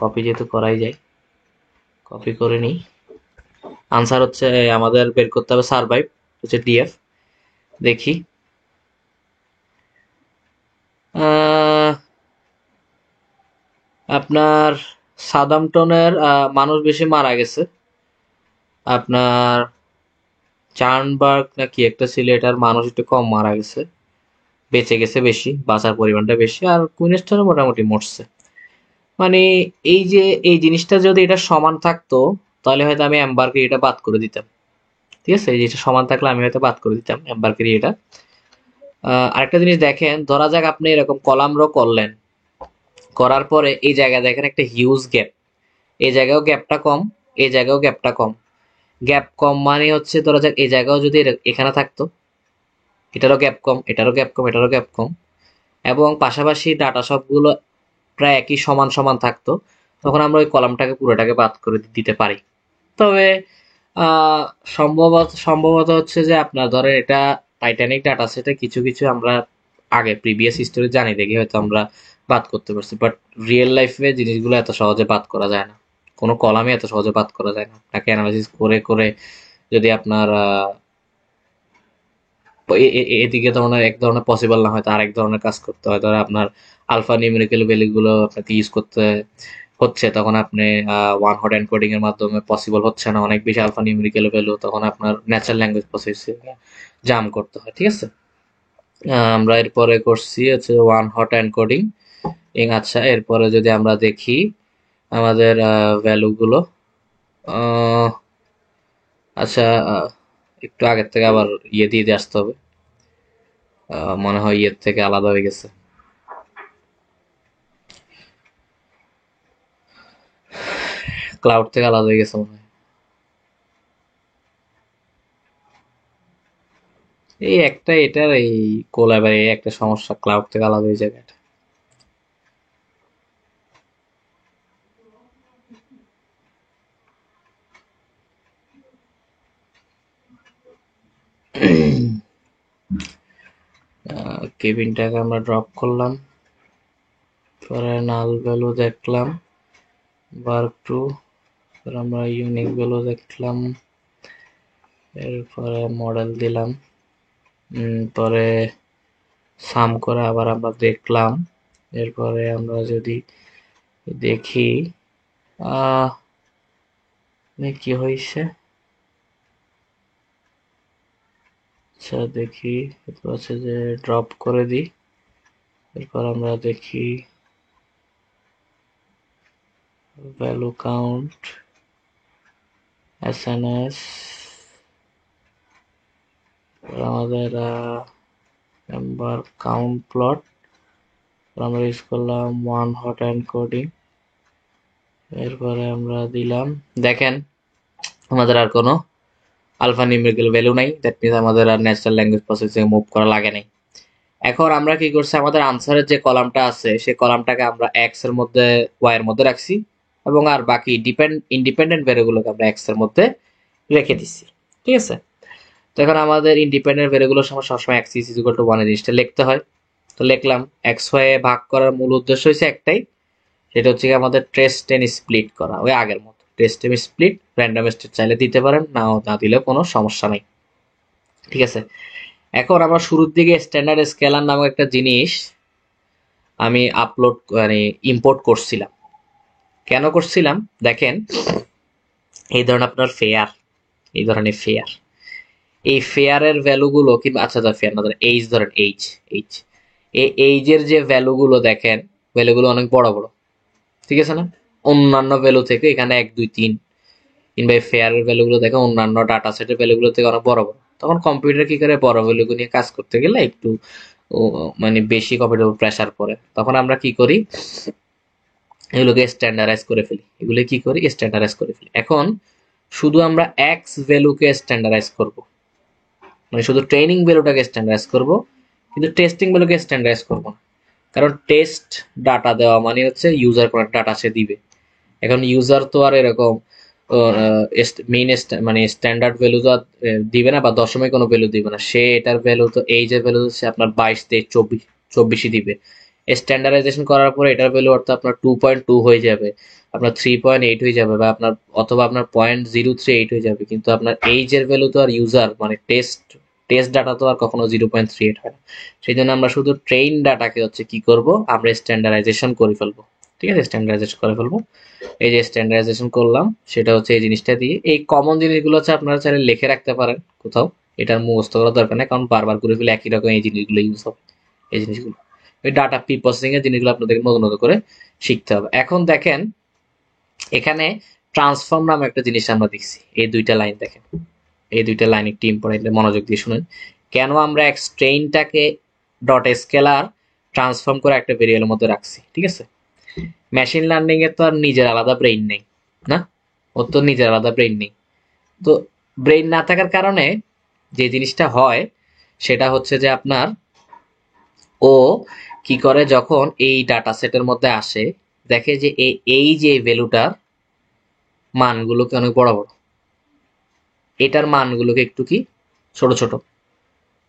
কপি যেহেতু করাই যায়, কপি করে নিই। আনসার হচ্ছে আমাদের বের করতে হবে সারভাইভ, হচ্ছে ডিএফ। দেখি, আহ, আপনার সাদামটনের মানুষ বেশি মারা গেছে। আপনার চার্নবার্গ নাকি একটা ছিল, এটার মানুষ একটু কম মারা গেছে, বেঁচে গেছে বেশি, বাঁচার পরিমাণটা বেশি। আর কুইনেস্টনে মোটামুটি মরছে। মানে এই যে এই জিনিসটা যদি এটা সমান থাকতো, তাহলে হয়তো আমি এম্বারকে এটা বাদ করে দিতাম। ঠিক আছে, এই জিনিসটা সমান থাকলে আমি হয়তো বাদ করে দিতাম এম্বারকে এটা। আরেকটা জিনিস দেখেন, ধরা যাক আপনি এরকম কলাম রো করলেন, করার পরে এই জায়গায় দেখেন একটা হিউজ গ্যাপ, এই জায়গায়ও গ্যাপটা কম, এই জায়গায়ও গ্যাপটা কম। গ্যাপ কম মানে হচ্ছে ধরা যাক এই জায়গাও যদি এখানে থাকতো, এটারও গ্যাপ কম, এটারও গ্যাপ কম, এটারও গ্যাপ কম, এবং পাশাপাশি ডাটা সবগুলো প্রায় একই সমান সমান থাকতো, তখন আমরা ওই কলামটাকে পুরোটাকে বাদ করে দিতে পারি। তবে আহ, সম্ভবত হচ্ছে যে আপনার ধরেন এটা টাইটানিক ডাটা সেটে কিছু কিছু আমরা আগে প্রিভিয়াস হিস্টোরি জানি দেখি হয়তো আমরা বাদ করতে পারছি, বাট রিয়েল লাইফে জিনিসগুলো এত সহজে বাদ করা যায় না। কোনো কলামে এত সহজে বাদ করা যায় না, তাকে অ্যানালাইসিস করে করে যদি আপনার এদিকে ধরনের এক ধরনের পসিবল না হয়, তো আরেক ধরনের কাজ করতে হয়। ধরো আপনার আলফা নিউমেরিক্যাল ভ্যালুগুলো আপনাকে ইউজ করতে হচ্ছে, তখন আপনি ওয়ান হট এনকোডিং এর মাধ্যমে পসিবল হচ্ছে না, অনেক বেশি আলফা নিউমেরিক্যাল ভ্যালু, তখন আপনার ন্যাচারাল ল্যাঙ্গুয়েজ প্রসেসিং জাম করতে হয়। ঠিক আছে, আমরা এরপরে করছি হচ্ছে ওয়ান হট এনকোডিং। আচ্ছা, এরপরে যদি আমরা দেখি আমাদের ভ্যালুগুলো, আচ্ছা, একটু আগের থেকে আবার দিয়ে আসতে হবে। মনে হয় ইয়ের থেকে আলাদা হয়ে গেছে, ক্লাউড থেকে আলাদা হয়ে গেছে মনে হয়। এই একটা এটার এই কোলাবের এই একটা সমস্যা, ক্লাউড থেকে আলাদা হয়ে যাবে এটা। কেবিনটাকে আমরা ড্রপ করলাম, পরে নাল ভ্যালু দেখলাম, বার্ক টু, আমরা ইউনিক ভ্যালু দেখলাম, এরপরে মডেল দিলাম, পরে সাম করে আবার আমরা দেখলাম। এরপরে আমরা যদি দেখি কি হয়েছে, আচ্ছা দেখি, এরপর আছে যে ড্রপ করে দিই। এরপর আমরা দেখি ভ্যালু কাউন্ট, এসএনএস, আমাদের নাম্বার কাউন্ট প্লট, আমরা ইউজ করলাম ওয়ান হট এনকোডিং। এরপরে আমরা দিলাম, দেখেন আমাদের আর কোনো আলফা নিউমেরিক্যাল ভ্যালু নাই, দ্যাট মিনস আমাদের আর ন্যাচারাল ল্যাঙ্গুয়েজ প্রসেসিং মুভ করা লাগে নাই। এখন আমরা কি করছি, আমাদের আনসারের যে কলামটা আছে সেই কলামটাকে আমরা এক্স এর মধ্যে, ওয়াই এর মধ্যে রাখছি, এবং আর বাকি ইন্ডিপেন্ডেন্ট ভ্যালুগুলোকে আমরা এক্স এর মধ্যে রেখে দিছি। ঠিক আছে, তো এখন আমাদের ইন্ডিপেন্ডেন্ট ভ্যালুগুলোর সময় সবসময় এক্স ইজ ইকুয়াল টু 1 এই জিনিসটা লিখতে হয়। তো লিখলাম, এক্স ওয়াই এ ভাগ করার মূল উদ্দেশ্য হচ্ছে একটাই, সেটা হচ্ছে আমাদের ট্রেস টেন স্প্লিট করা, ওই আগের মতো trace ten split. Random state চাইলে দিতে পারেন, না দিলেও কোনো সমস্যা নেই। ঠিক আছে, এখন আমরা শুরুর দিকে স্ট্যান্ডার্ড স্কেলার নামক একটা জিনিস আমি ইম্পোর্ট করছিলাম। কেন করছিলাম দেখেন, এই ধরেন আপনার ফেয়ার, এই ধরনের ফেয়ার, এই ফেয়ারের ভ্যালুগুলো কিংবা আচ্ছা ফেয়ার না, ধরেন এইচ, ধরেন এইচ, এই এইচের যে ভ্যালুগুলো দেখেন, ভ্যালুগুলো অনেক বড় বড়, ঠিক আছে না, অন্যান্য ভ্যালু থেকে এখানে 1 2 3, কিংবা এই ফেয়ারের ভ্যালুগুলো দেখেন অন্যান্য ডাটা সেটের ভ্যালুগুলো থেকে অনেক বড় বড়। তখন কম্পিউটার কি করে, বড় ভ্যালুগুলো নিয়ে কাজ করতে গেলে একটু বেশি কম্পিউটার প্রেসার পড়ে। তখন আমরা কি করি, এগুলোকে স্ট্যান্ডার্ডাইজ করে ফেলি, এগুলো কি করি, স্ট্যান্ডার্ডাইজ করে ফেলি। এখন শুধু আমরা এক্স ভ্যালুকে স্ট্যান্ডার্ডাইজ করব, মানে শুধু ট্রেনিং ভ্যালুটাকে স্ট্যান্ডার্ডাইজ করব, কিন্তু টেস্টিং ভ্যালুকে স্ট্যান্ডার্ডাইজ করব না। কারণ টেস্ট ডাটা দেওয়া মানে হচ্ছে ইউজার কোনো ডাটা সে দিবে। এখন ইউজার তো আর এরকম মেইন মানে স্ট্যান্ডার্ড ভ্যালু তো দিবে না, বা দশমিক কোনো ভ্যালু দিবে না। সে এটার ভ্যালু তো, এই যে ভ্যালু হচ্ছে আপনার 22 23 24 24ই দিবে। স্ট্যান্ডার্ডাইজেশন করার পরে এটার ভ্যালু অর্থাৎ আপনার 2.2 হয়ে যাবে, আপনার 3.8 হয়ে যাবে, বা আপনার অথবা আপনার 0.038 হয়ে যাবে। কিন্তু আপনার এইজের ভ্যালু তো আর ইউজার মানে টেস্ট ডাটা তো আর কখনো 0.38 হয় না। সেই জন্য আমরা শুধু ট্রেইন ডাটাকে হচ্ছে কি করব, আমরা স্ট্যান্ডার্ডাইজেশন করে ফেলবো। ঠিক আছে, স্ট্যান্ডার্ডাইজেশন করে ফেলবো। এই যে স্ট্যান্ডার্ডাইজেশন করলাম, সেটা হচ্ছে এই জিনিসটা দিয়ে। এই কমন জিনিসগুলো হচ্ছে আপনারা চাইলে লিখে রাখতে পারেন কোথাও, এটার মুখস্থ করার দরকার নেই, কারণ বারবার করে ফেলে একই রকম এই জিনিসগুলো ইউজ হবে। এই জিনিসগুলো, ওই ডাটা প্রি প্রসেসিং এর জিনিসগুলো আপনাদের নতুন নতুন করে শিখতে হবে। এখন দেখেন, এখানে ট্রান্সফর্ম নামে একটা জিনিস আমরা দেখছি, এই দুইটা লাইন দেখেন, এই দুইটা লাইন একটি ইম্পর্টেন্ট, মনোযোগ দিয়ে শুনেন। কেন আমরা এক স্ট্রেইনটাকে ডট স্কেলার ট্রান্সফর্ম করে একটা ভেরিয়েবলের মধ্যে রাখছি। ঠিক আছে, মেশিন লার্নিং এর তো আর নিজের আলাদা ব্রেইন নেই না, ওর তো নিজের আলাদা ব্রেইন নেই। তো ব্রেইন না থাকার কারণে যে জিনিসটা হয় সেটা হচ্ছে যে আপনার, ও কি করে, যখন এই ডাটা সেটের মধ্যে আসে, দেখে যে এই যে ভ্যালুটার মানগুলোকে অনেক বড় বড়, এটার মানগুলোকে একটু কি ছোট ছোট,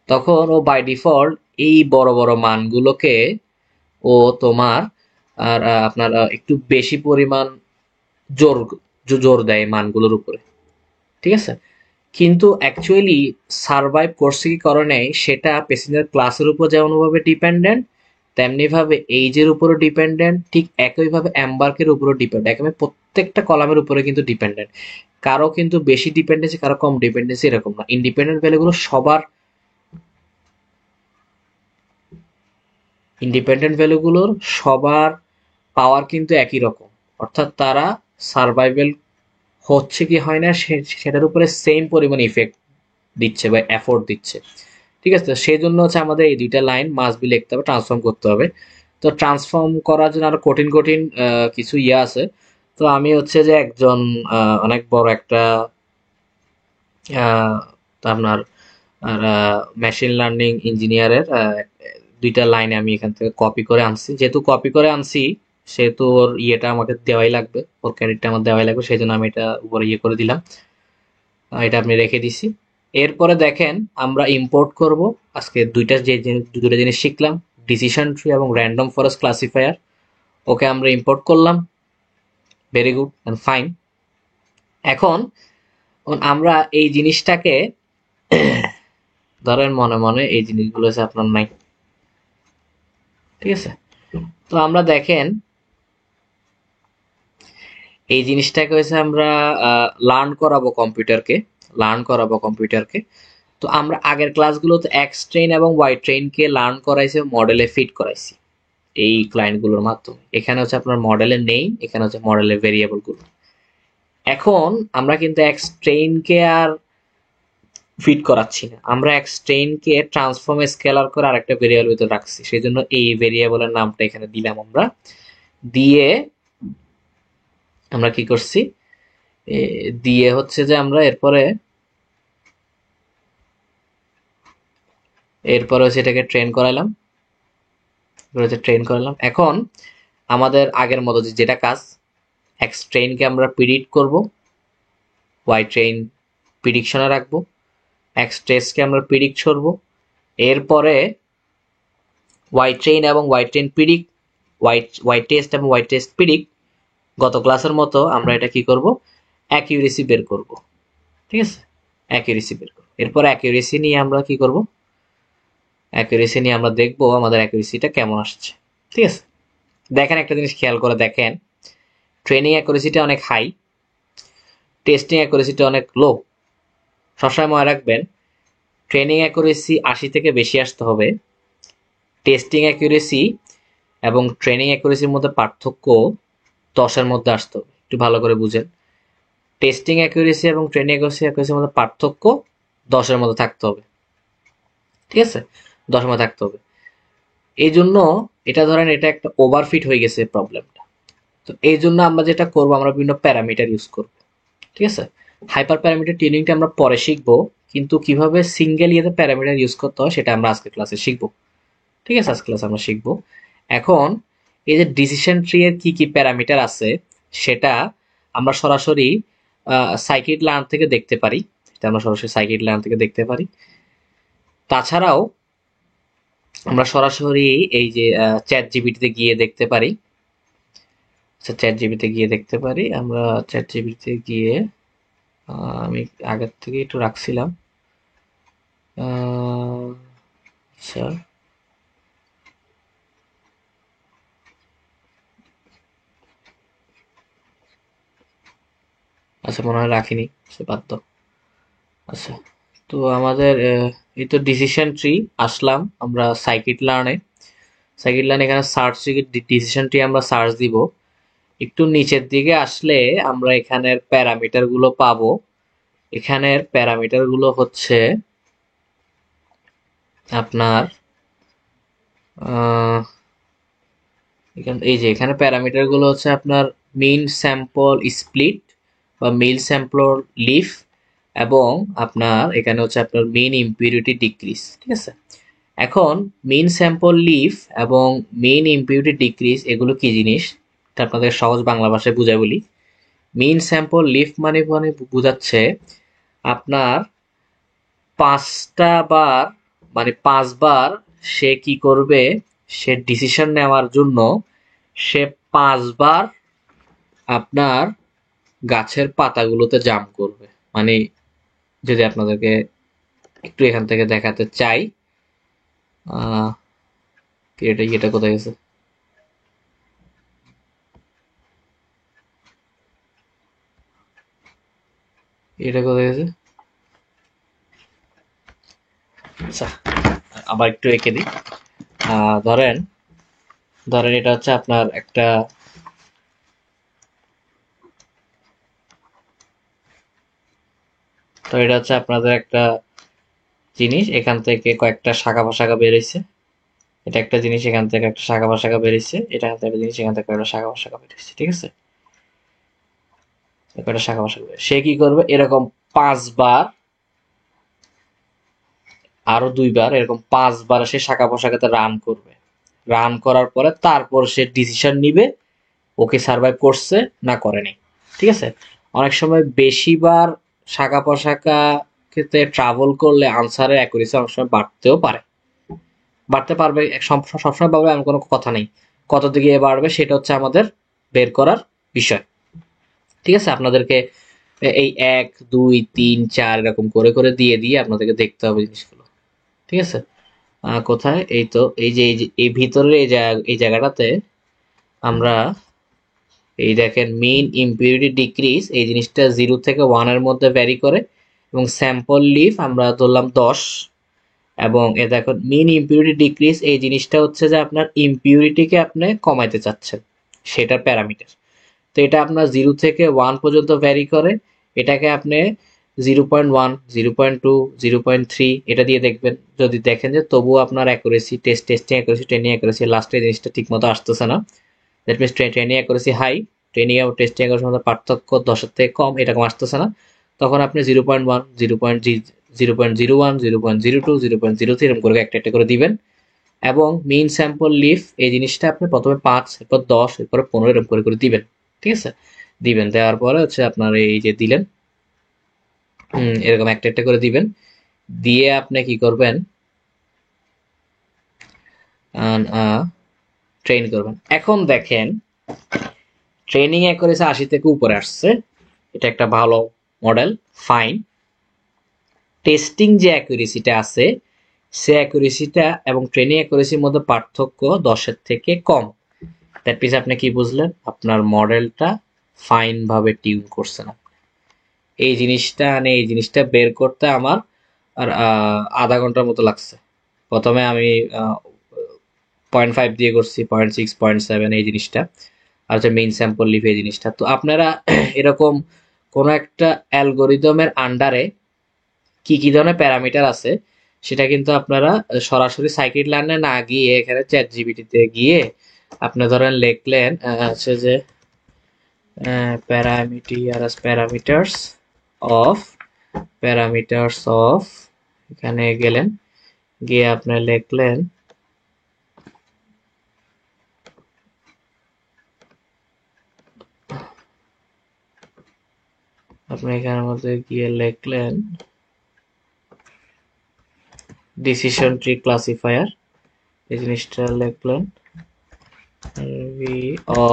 তখন ও বাই ডিফল্ট এই বড় বড় মানগুলোকে ও তোমার আর আপনার একটু বেশি পরিমাণ জোর জোর দেয় মানগুলোর উপরে। ঠিক আছে, কিন্তু অ্যাকচুয়ালি সার্ভাইভ করছে কি কারণে, সেটা প্যাসেঞ্জার ক্লাসের উপর যেমনভাবে ডিপেন্ডেন্ট, তেমনি ভাবে এইজের উপরও ডিপেন্ডেন্ট, ঠিক একইভাবে এম্বার্কের উপরও ডিপেন্ডেন্ট, একেবারে প্রত্যেকটা কলামের উপরে কিন্তু ডিপেন্ডেন্ট। কারো কিন্তু বেশি ডিপেন্ডেন্সি, কারো কম ডিপেন্ডেন্সি, এরকম না। ইন্ডিপেন্ডেন্ট ভ্যালুগুলো সবার, ইন্ডিপেন্ডেন্ট ভ্যালুগুলোর সবার পাওয়ার কিন্তু একই রকম, অর্থাৎ তারা সার্ভাইভেল হচ্ছে কি হয় না সেটার উপরে সেম পরিমাণ ইফেক্ট দিচ্ছে বা এফোর্ট দিচ্ছে। ঠিক আছে, সেই জন্য হচ্ছে আমাদের এই দুইটা লাইন মাস্ট বি লিখতে হবে, ট্রান্সফর্ম করতে হবে। তো ট্রান্সফর্ম করার জন্য আরো কঠিন কঠিন কিছু ইয়ে আছে। তো আমি হচ্ছে যে একজন অনেক বড় একটা আপনার মেশিন লার্নিং ইঞ্জিনিয়ারের দুইটা লাইন আমি এখান থেকে কপি করে আনছি। যেহেতু কপি করে আনছি সেহেতু ওর ইয়েটা আমাকে দেওয়াই লাগবে, ওর ক্রেডিটটা আমার দেওয়াই লাগবে, সেই জন্য আমি এটা উপরে ইয়ে করে দিলাম, এটা আপনি রেখে দিছি। এরপরে দেখেন আমরা ইম্পোর্ট করব আজকে দুটো জিনিস শিখলাম, ডিসিশন ট্রি এবং র্যান্ডম ফরেস্ট ক্লাসিফায়ার। ওকে আমরা ইম্পোর্ট করলাম, ভেরি গুড এন্ড ফাইন। এখন আমরা এই জিনিসটাকে ধরেন মনে মনে এই জিনিসগুলো হচ্ছে আপনার নাই, ঠিক আছে? তো আমরা দেখেন এই জিনিসটাকে হচ্ছে আমরা লার্ন করাবো কম্পিউটারকে। তো আমরা আগের ক্লাসগুলোতে এক্স ট্রেন এবং ওয়াই ট্রেনকে লার্ন করাইছে, মডেলে ফিট করাইছি এই ক্লায়েন্টগুলোর মাধ্যমে। এখানে হচ্ছে আপনার মডেলের নেম, এখানে হচ্ছে মডেলের ভেরিয়েবল গুলো। এখন আমরা কিন্তু এক্স ট্রেনকে আর ফিট করাচ্ছি না, আমরা এক্স ট্রেনকে ট্রান্সফর্মে স্কেলার করে আরেকটা ভেরিয়েবল ভিতরে রাখছি। সেই জন্য এই ভেরিয়েবলের নামটা এখানে দিলাম আমরা। দিয়ে আমরা কি করছি, দিয়ে হচ্ছে যে আমরা এরপরে হচ্ছে এটাকে ট্রেন করাইলাম, এখন আমাদের আগের মতো যেটা কাজ, এক্স ট্রেনকে আমরা প্রিডিক্ট করব, ওয়াই ট্রেন প্রিডিকশনে রাখবো, এক্স টেস্টকে আমরা প্রিডিক্ট করব, এরপরে ওয়াই ট্রেন এবং Y train predict, Y test এবং ওয়াই টেস্ট প্রিডিক্ট। গত ক্লাসের মতো আমরা এটা কি করব, অ্যাকিউরেসি বের করব, ঠিক আছে? অ্যাকিউরেসি বের করব। এরপর অ্যাকিউরেসি নিয়ে আমরা কি করব, অ্যাকিউরেসি নিয়ে আমরা দেখবো আমাদের অ্যাকিউরেসিটা কেমন আসছে, ঠিক আছে? দেখেন একটা জিনিস খেয়াল করে দেখেন, ট্রেনিং অ্যাকুরেসিটা অনেক হাই, টেস্টিং অ্যাকুরেসিটা অনেক লো। সবসময় মনে রাখবেন ট্রেনিং অ্যাকুরেসি 80 থেকে বেশি আসতে হবে, টেস্টিং অ্যাকুরেসি এবং ট্রেনিং অ্যাকুরেসির মধ্যে পার্থক্য 10-এর মধ্যে আসতে হবে। একটু ভালো করে বুঝেন, টেস্টিং অ্যাকুরেসি এবং ট্রেনিং অ্যাকুরেসির মধ্যে পার্থক্য 10-এর মধ্যে থাকতে হবে, ঠিক আছে? 10-এর মধ্যে থাকতে হবে। এই জন্য এটা ধরেন এটা একটা ওভারফিট হয়ে গেছে প্রবলেমটা। তো এই জন্য আমরা যেটা করবো, আমরা বিভিন্ন প্যারামিটার ইউজ করব, ঠিক আছে? হাইপার প্যারামিটার টিউনিংটা আমরা পরে শিখবো, কিন্তু কিভাবে সিঙ্গেল ইয়েতে প্যারামিটার ইউজ করতে হয় সেটা আমরা আজকের ক্লাসে শিখবো, ঠিক আছে? আজকের ক্লাসে আমরা শিখবো। এখন এই যে ডিসিশন ট্রি এর কি কি প্যারামিটার আছে সেটা আমরা সরাসরি সাইকিট লার্ন থেকে দেখতে পারি, তাছাড়াও আমরা সরাসরি এই যে চ্যাট জিপিটিতে গিয়ে দেখতে পারি। আচ্ছা, চ্যাট জিপিটিতে গিয়ে দেখতে পারি আমরা, চ্যাট জিপিটিতে গিয়ে আমি আগের থেকে একটু রাখছিলাম। আচ্ছা, আচ্ছা মনে হয় রাখিনি, সে বাদ দাও। আচ্ছা, তো আমাদের এই তো ডিসিশন ট্রি, আসলাম আমরা সাইকিট লার্ন এখানে সার্চ ডিসিশন ট্রি আমরা সার্চ দিব। একটু নিচের দিকে আসলে আমরা এখানের প্যারামিটার গুলো পাবো। এখানের প্যারামিটার গুলো হচ্ছে আপনার এই যে এখানে প্যারামিটার গুলো হচ্ছে আপনার মিন স্যাম্পল স্প্লিট বা মিল স্যাম্পল লিফ, এবং আপনার এখানে হচ্ছে আপনার মিন ইম্পিউরিটি ডিক্রিজ, ঠিক আছে? এখন মিন স্যাম্পল লিফ এবং মিন ইম্পিউরিটি ডিক্রিজ এগুলো কি জিনিস, এটা আপনাদের সহজ বাংলা ভাষায় বুঝাই বলি। মিন স্যাম্পল লিফ মানে বোঝাচ্ছে আপনার 5বার মানে 5বার সে কি করবে, সে ডিসিশন নেওয়ার জন্য সে 5বার আপনার গাছের পাতাগুলোতে জাম্প করবে। মানে যদি আপনাদেরকে একটু এখান থেকে দেখাতে চাই, এটা কোথায় গেছে, এটা কোথায় গেছে? আচ্ছা, আবার একটু এঁকে দিই। ধরেন ধরেন এটা হচ্ছে আপনার একটা, তো এটা হচ্ছে আপনাদের একটা জিনিস, এখান থেকে কয়েকটা শাখা প্রশাখা বেরিয়েছে। এটা একটা জিনিস, এখান থেকে একটা শাখা প্রশাখা বেরিয়েছে, এটা একটা জিনিস, এখান থেকে একটা শাখা প্রশাখা বেরিয়েছে, ঠিক আছে? একটা শাখা প্রশাখা সে কি করবে, এরকম 5বার, আরো 2বার, এরকম 5বার সে শাখা প্রশাখাতে রান করবে। রান করার পরে তারপর সে ডিসিশন নিবে ওকে সার্ভাইভ করছে না করেনি, ঠিক আছে? অনেক সময় বেশিবার শাখা প্রশাখা ক্ষেত্রে ট্রাভেল করলে আনসারের অ্যাকুরেসি অনেক সময় বাড়তেও পারে, বাড়তে পারবে, সবসময় পারবে এমন কোনো কথা নেই। কত দিকে বাড়বে সেটা হচ্ছে আমাদের বের করার বিষয়। ঠিক আছে, আপনাদেরকে এই 1 2 3 4 এরকম করে করে দিয়ে দিয়ে আপনাদেরকে দেখতে হবে জিনিসগুলো। ঠিক আছে, কোথায়, এই তো এই ভিতরের এই জায়গাটাতে আমরা এই দেখেন মেইন ইম্পিউরিটি ডিক্রিজ এই জিনিসটা 0 থেকে 1 এর মধ্যে ভ্যারি করে, এবং স্যাম্পল লিফ আমরা ধরলাম 10, এবং এ দেখুন মিন ইম্পিউরিটি ডিক্রিজ এই জিনিসটা হচ্ছে যে আপনার ইম্পিউরিটিকে আপনি কমাইতে চাচ্ছেন, সেটার প্যারামিটার। তো এটা আপনার 0 থেকে 1 পর্যন্ত ভ্যারি করে, এটাকে আপনি 0.1 0.2 0.3 এটা দিয়ে দেখবেন। যদি দেখেন যে তবুও আপনার accuracy testing accuracy training accuracy লাস্টে জিনিসটা ঠিক মতো আসতেছে না, that means training accuracy high, training এবং টেস্টিং অ্যাকুরেসির মধ্যে পার্থক্য 10-এর থেকে কম, এরকম আসতেছে না, তখন আপনি 0.1 0.01 0.02 0.03 এরকম করে একটা একটা করে দিবেন। এবং মেইন স্যাম্পল লিফ এই জিনিসটা আপনি প্রথমে 5, এরপর 10, এরপর 15 এরকম করে করে দিবেন। ঠিক আছে, দিবেন, দেওয়ার পরে হচ্ছে আপনার এই যে দিলেন, এরকম একটা একটা করে দিবেন, দিয়ে আপনি কি করবেন, ট্রেন করবেন। এখন দেখেন ট্রেনিং অ্যাকুরেসি 80 থেকে উপরে আসছে, এটা একটা ভালো মডেল, ফাইন। টেস্টিং যে অ্যাকুরেসিটা আছে সে অ্যাকুরেসিটা এবং ট্রেনিং অ্যাকুরেসির মধ্যে পার্থক্য 10-এর থেকে কম। দ্যাট মিনস আপনি কি বুঝলেন, আপনার মডেলটা ফাইন ভাবে টিউন করছে না। এই জিনিসটা বের করতে আমার আর আধা ঘন্টার মতো লাগছে। প্রথমে আমি 0.5 দিয়ে করছি, 0.6 0.7 এই জিনিসটা, আর হচ্ছে মেইন স্যাম্পল লিফ এই জিনিসটা। তো আপনারা এরকম কোনো একটা অ্যালগোরিদমের আন্ডারে কি কি ধরনের প্যারামিটার আছে সেটা কিন্তু আপনারা সরাসরি সাইকিট লার্নে না গিয়ে এখানে চ্যাট জিপিটিতে গিয়ে আপনি ধরেন লিখলেন হচ্ছে যে প্যারামিটার্স অফ প্যারামিটার্স অফ এখানে গেলেন, গিয়ে আপনি লিখলেন আপনি এখানের মধ্যে গিয়ে লিখলেন ডিসিশন ট্রি ক্লাসিফায়ার, এই জিনিসটা লিখলেন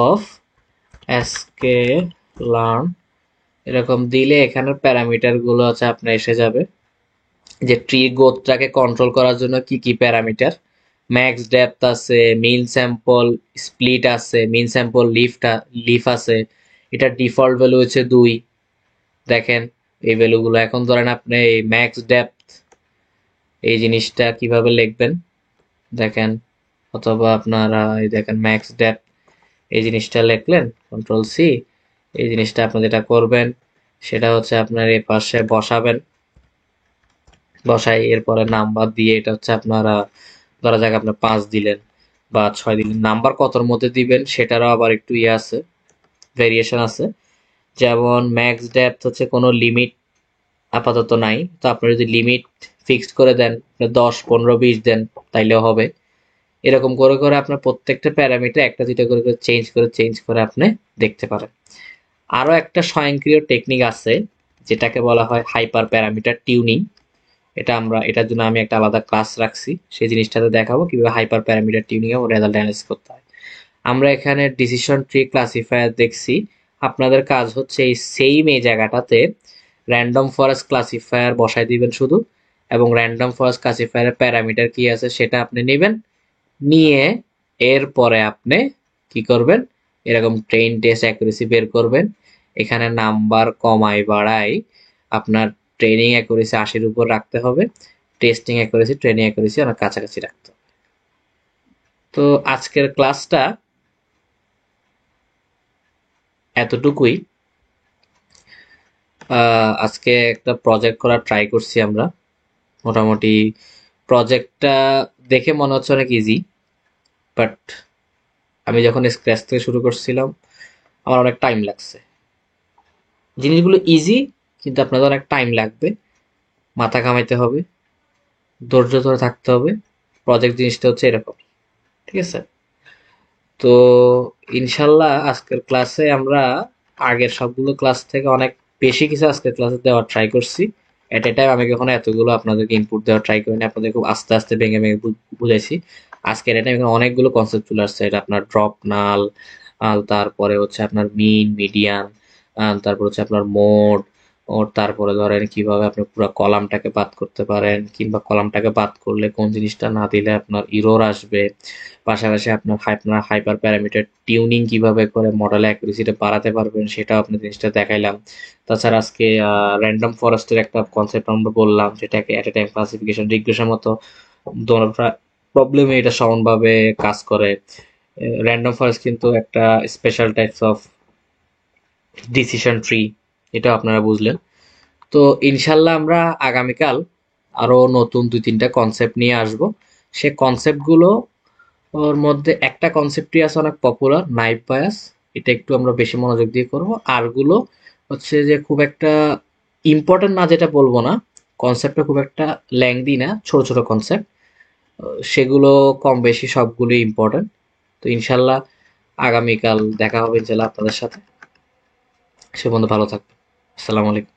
অফ এসকে লার্ন, এরকম দিলে এখানের প্যারামিটার গুলো আছে আপনার এসে যাবে, যে ট্রি গ্রোথটাকে কন্ট্রোল করার জন্য কি কি প্যারামিটার, ম্যাক্স ডেপথ আছে, মিন স্যাম্পল স্প্লিট আছে, মিন স্যাম্পল লিফ আছে, এটা ডিফল্ট ভ্যালু হচ্ছে 2। দেখেন এই ভ্যালুগুলো, এখন ধরেন আপনি এই ম্যাক্স ডেপথ এই জিনিসটা কিভাবে লিখবেন দেখেন, অথবা আপনারা এই দেখেন ম্যাক্স ডেপথ এই জিনিসটা লিখলেন কন্ট্রোল সি, এই জিনিসটা আপনি যেটা করবেন সেটা হচ্ছে আপনার এই পাশে বসাবেন, বসাই এরপরে নাম্বার দিয়ে, এটা হচ্ছে আপনারা ধরা যাক আপনার 5 দিলেন বা 6 দিলেন, নাম্বার কতর মধ্যে দিবেন সেটারও আবার একটু ইয়ে আছে, ভেরিয়েশন আছে। যেমন ম্যাক্স ডেপথ হচ্ছে কোনো লিমিট আপাতত নাই, তো আপনি যদি লিমিট ফিক্সড করে দেন 10 15 20 দেন তাইলেও হবে। এরকম করে করে আপনার প্রত্যেকটা প্যারামিটার একটা দুইটা করে করে চেঞ্জ করে আপনি দেখতে পারেন। আরো একটা স্বয়ংক্রিয় টেকনিক আছে যেটাকে বলা হয় হাইপার প্যারামিটার টিউনিং, এটার জন্য আমি একটা আলাদা ক্লাস রাখছি, সেই জিনিসটাতে দেখাবো কিভাবে হাইপার প্যারামিটার টিউনিং এবং রেজাল্ট অ্যানালাইসিস করতে হয়। আমরা এখানে ডিসিশন ট্রি ক্লাসিফায়ার দেখছি, আপনাদের কাজ হচ্ছে এই সেম এই জায়গাটাতে র্যান্ডম ফরেস্ট ক্লাসিফায়ার বসাই দিবেন শুধু, এবং র্যান্ডম ফরেস্ট ক্লাসিফায়ারের প্যারামিটার কি আছে সেটা আপনি নেবেন, নিয়ে এরপরে আপনি কি করবেন, এরকম ট্রেন টেস্ট অ্যাকুরেসি বের করবেন, এখানে নাম্বার কমাই বাড়াই আপনার ট্রেনিং অ্যাকুরেসি 80-এর উপর রাখতে হবে, টেস্টিং অ্যাকুরেসি ট্রেনিং অ্যাকুরেসি অনেক কাছাকাছি রাখতে হবে। তো আজকের ক্লাসটা এতটুকুই। আজকে একটা প্রজেক্ট করার ট্রাই করছি আমরা, মোটামুটি প্রজেক্টটা দেখে মনে হচ্ছে অনেক ইজি, বাট আমি যখন স্ক্র্যাচ থেকে শুরু করছিলাম আমার অনেক টাইম লাগছে। জিনিসগুলো ইজি কিন্তু আপনাদের অনেক টাইম লাগবে, মাথা ঘামাইতে হবে, ধৈর্য ধরে থাকতে হবে। প্রজেক্ট জিনিসটা হচ্ছে এরকম, ঠিক আছে? তো ইনশাল্লাহ আজকের ক্লাসে আমরা আগের সবগুলো ক্লাস থেকে অনেক বেশি কিছু আজকের ক্লাসে দেওয়ার ট্রাই করছি, এট এ টাইম আমি কখনো এতগুলো আপনাদেরকে ইনপুট দেওয়ার ট্রাই করিনি, আপনাদের খুব আস্তে আস্তে ভেঙে ভেঙে বুঝাইছি। আজকে এট এ টাইম অনেকগুলো কনসেপ্ট চলে আসছে, এটা আপনার ড্রপ নাল, তারপরে হচ্ছে আপনার মিন মিডিয়ান, তারপর হচ্ছে আপনার মোড, ওর তারপরে ধরেন কিভাবে আপনি পুরো কলামটাকে বাদ করতে পারেন, কিংবা কলামটাকে বাদ করলে কোন জিনিসটা না দিলে আপনার ইরর আসবে। পাশাপাশি আপনার হাইপার প্যারামিটার টিউনিং কিভাবে করে মডেল অ্যাকুরেসিটা বাড়াতে পারবেন সেটাও আপনি জিনিসটা দেখাইলাম। তাছাড়া আজকে র্যান্ডম ফরেস্টের একটা কনসেপ্ট আমরা বললাম, যেটাকে at a time classification regression মতো প্রবলেমে এটা সমানভাবে কাজ করে। র্যান্ডম ফরেস্ট কিন্তু একটা special types of decision tree, এটা আপনারা বুঝলেন। তো ইনশাল্লাহ আমরা আগামীকাল আরো নতুন 2-3টা কনসেপ্ট নিয়ে আসব। সে কনসেপ্টগুলো ওর মধ্যে একটা কনসেপ্টই আছে অনেক পপুলার, নাইভ বায়াস, এটা একটু আমরা বেশি মনোযোগ দিয়ে করব। আরগুলো হচ্ছে যে খুব একটা ইম্পর্টেন্ট না, যেটা বলবো না, কনসেপ্টটা খুব একটা ল্যাংদি না, ছোট ছোট কনসেপ্ট, সেগুলো কম বেশি সবগুলোই ইম্পর্টেন্ট। তো ইনশাল্লাহ আগামীকাল দেখা হবে ইনশাল্লাহ আপনাদের সাথে। সে বন্ধু ভালো থাকবে। আসসালামু আলাইকুম।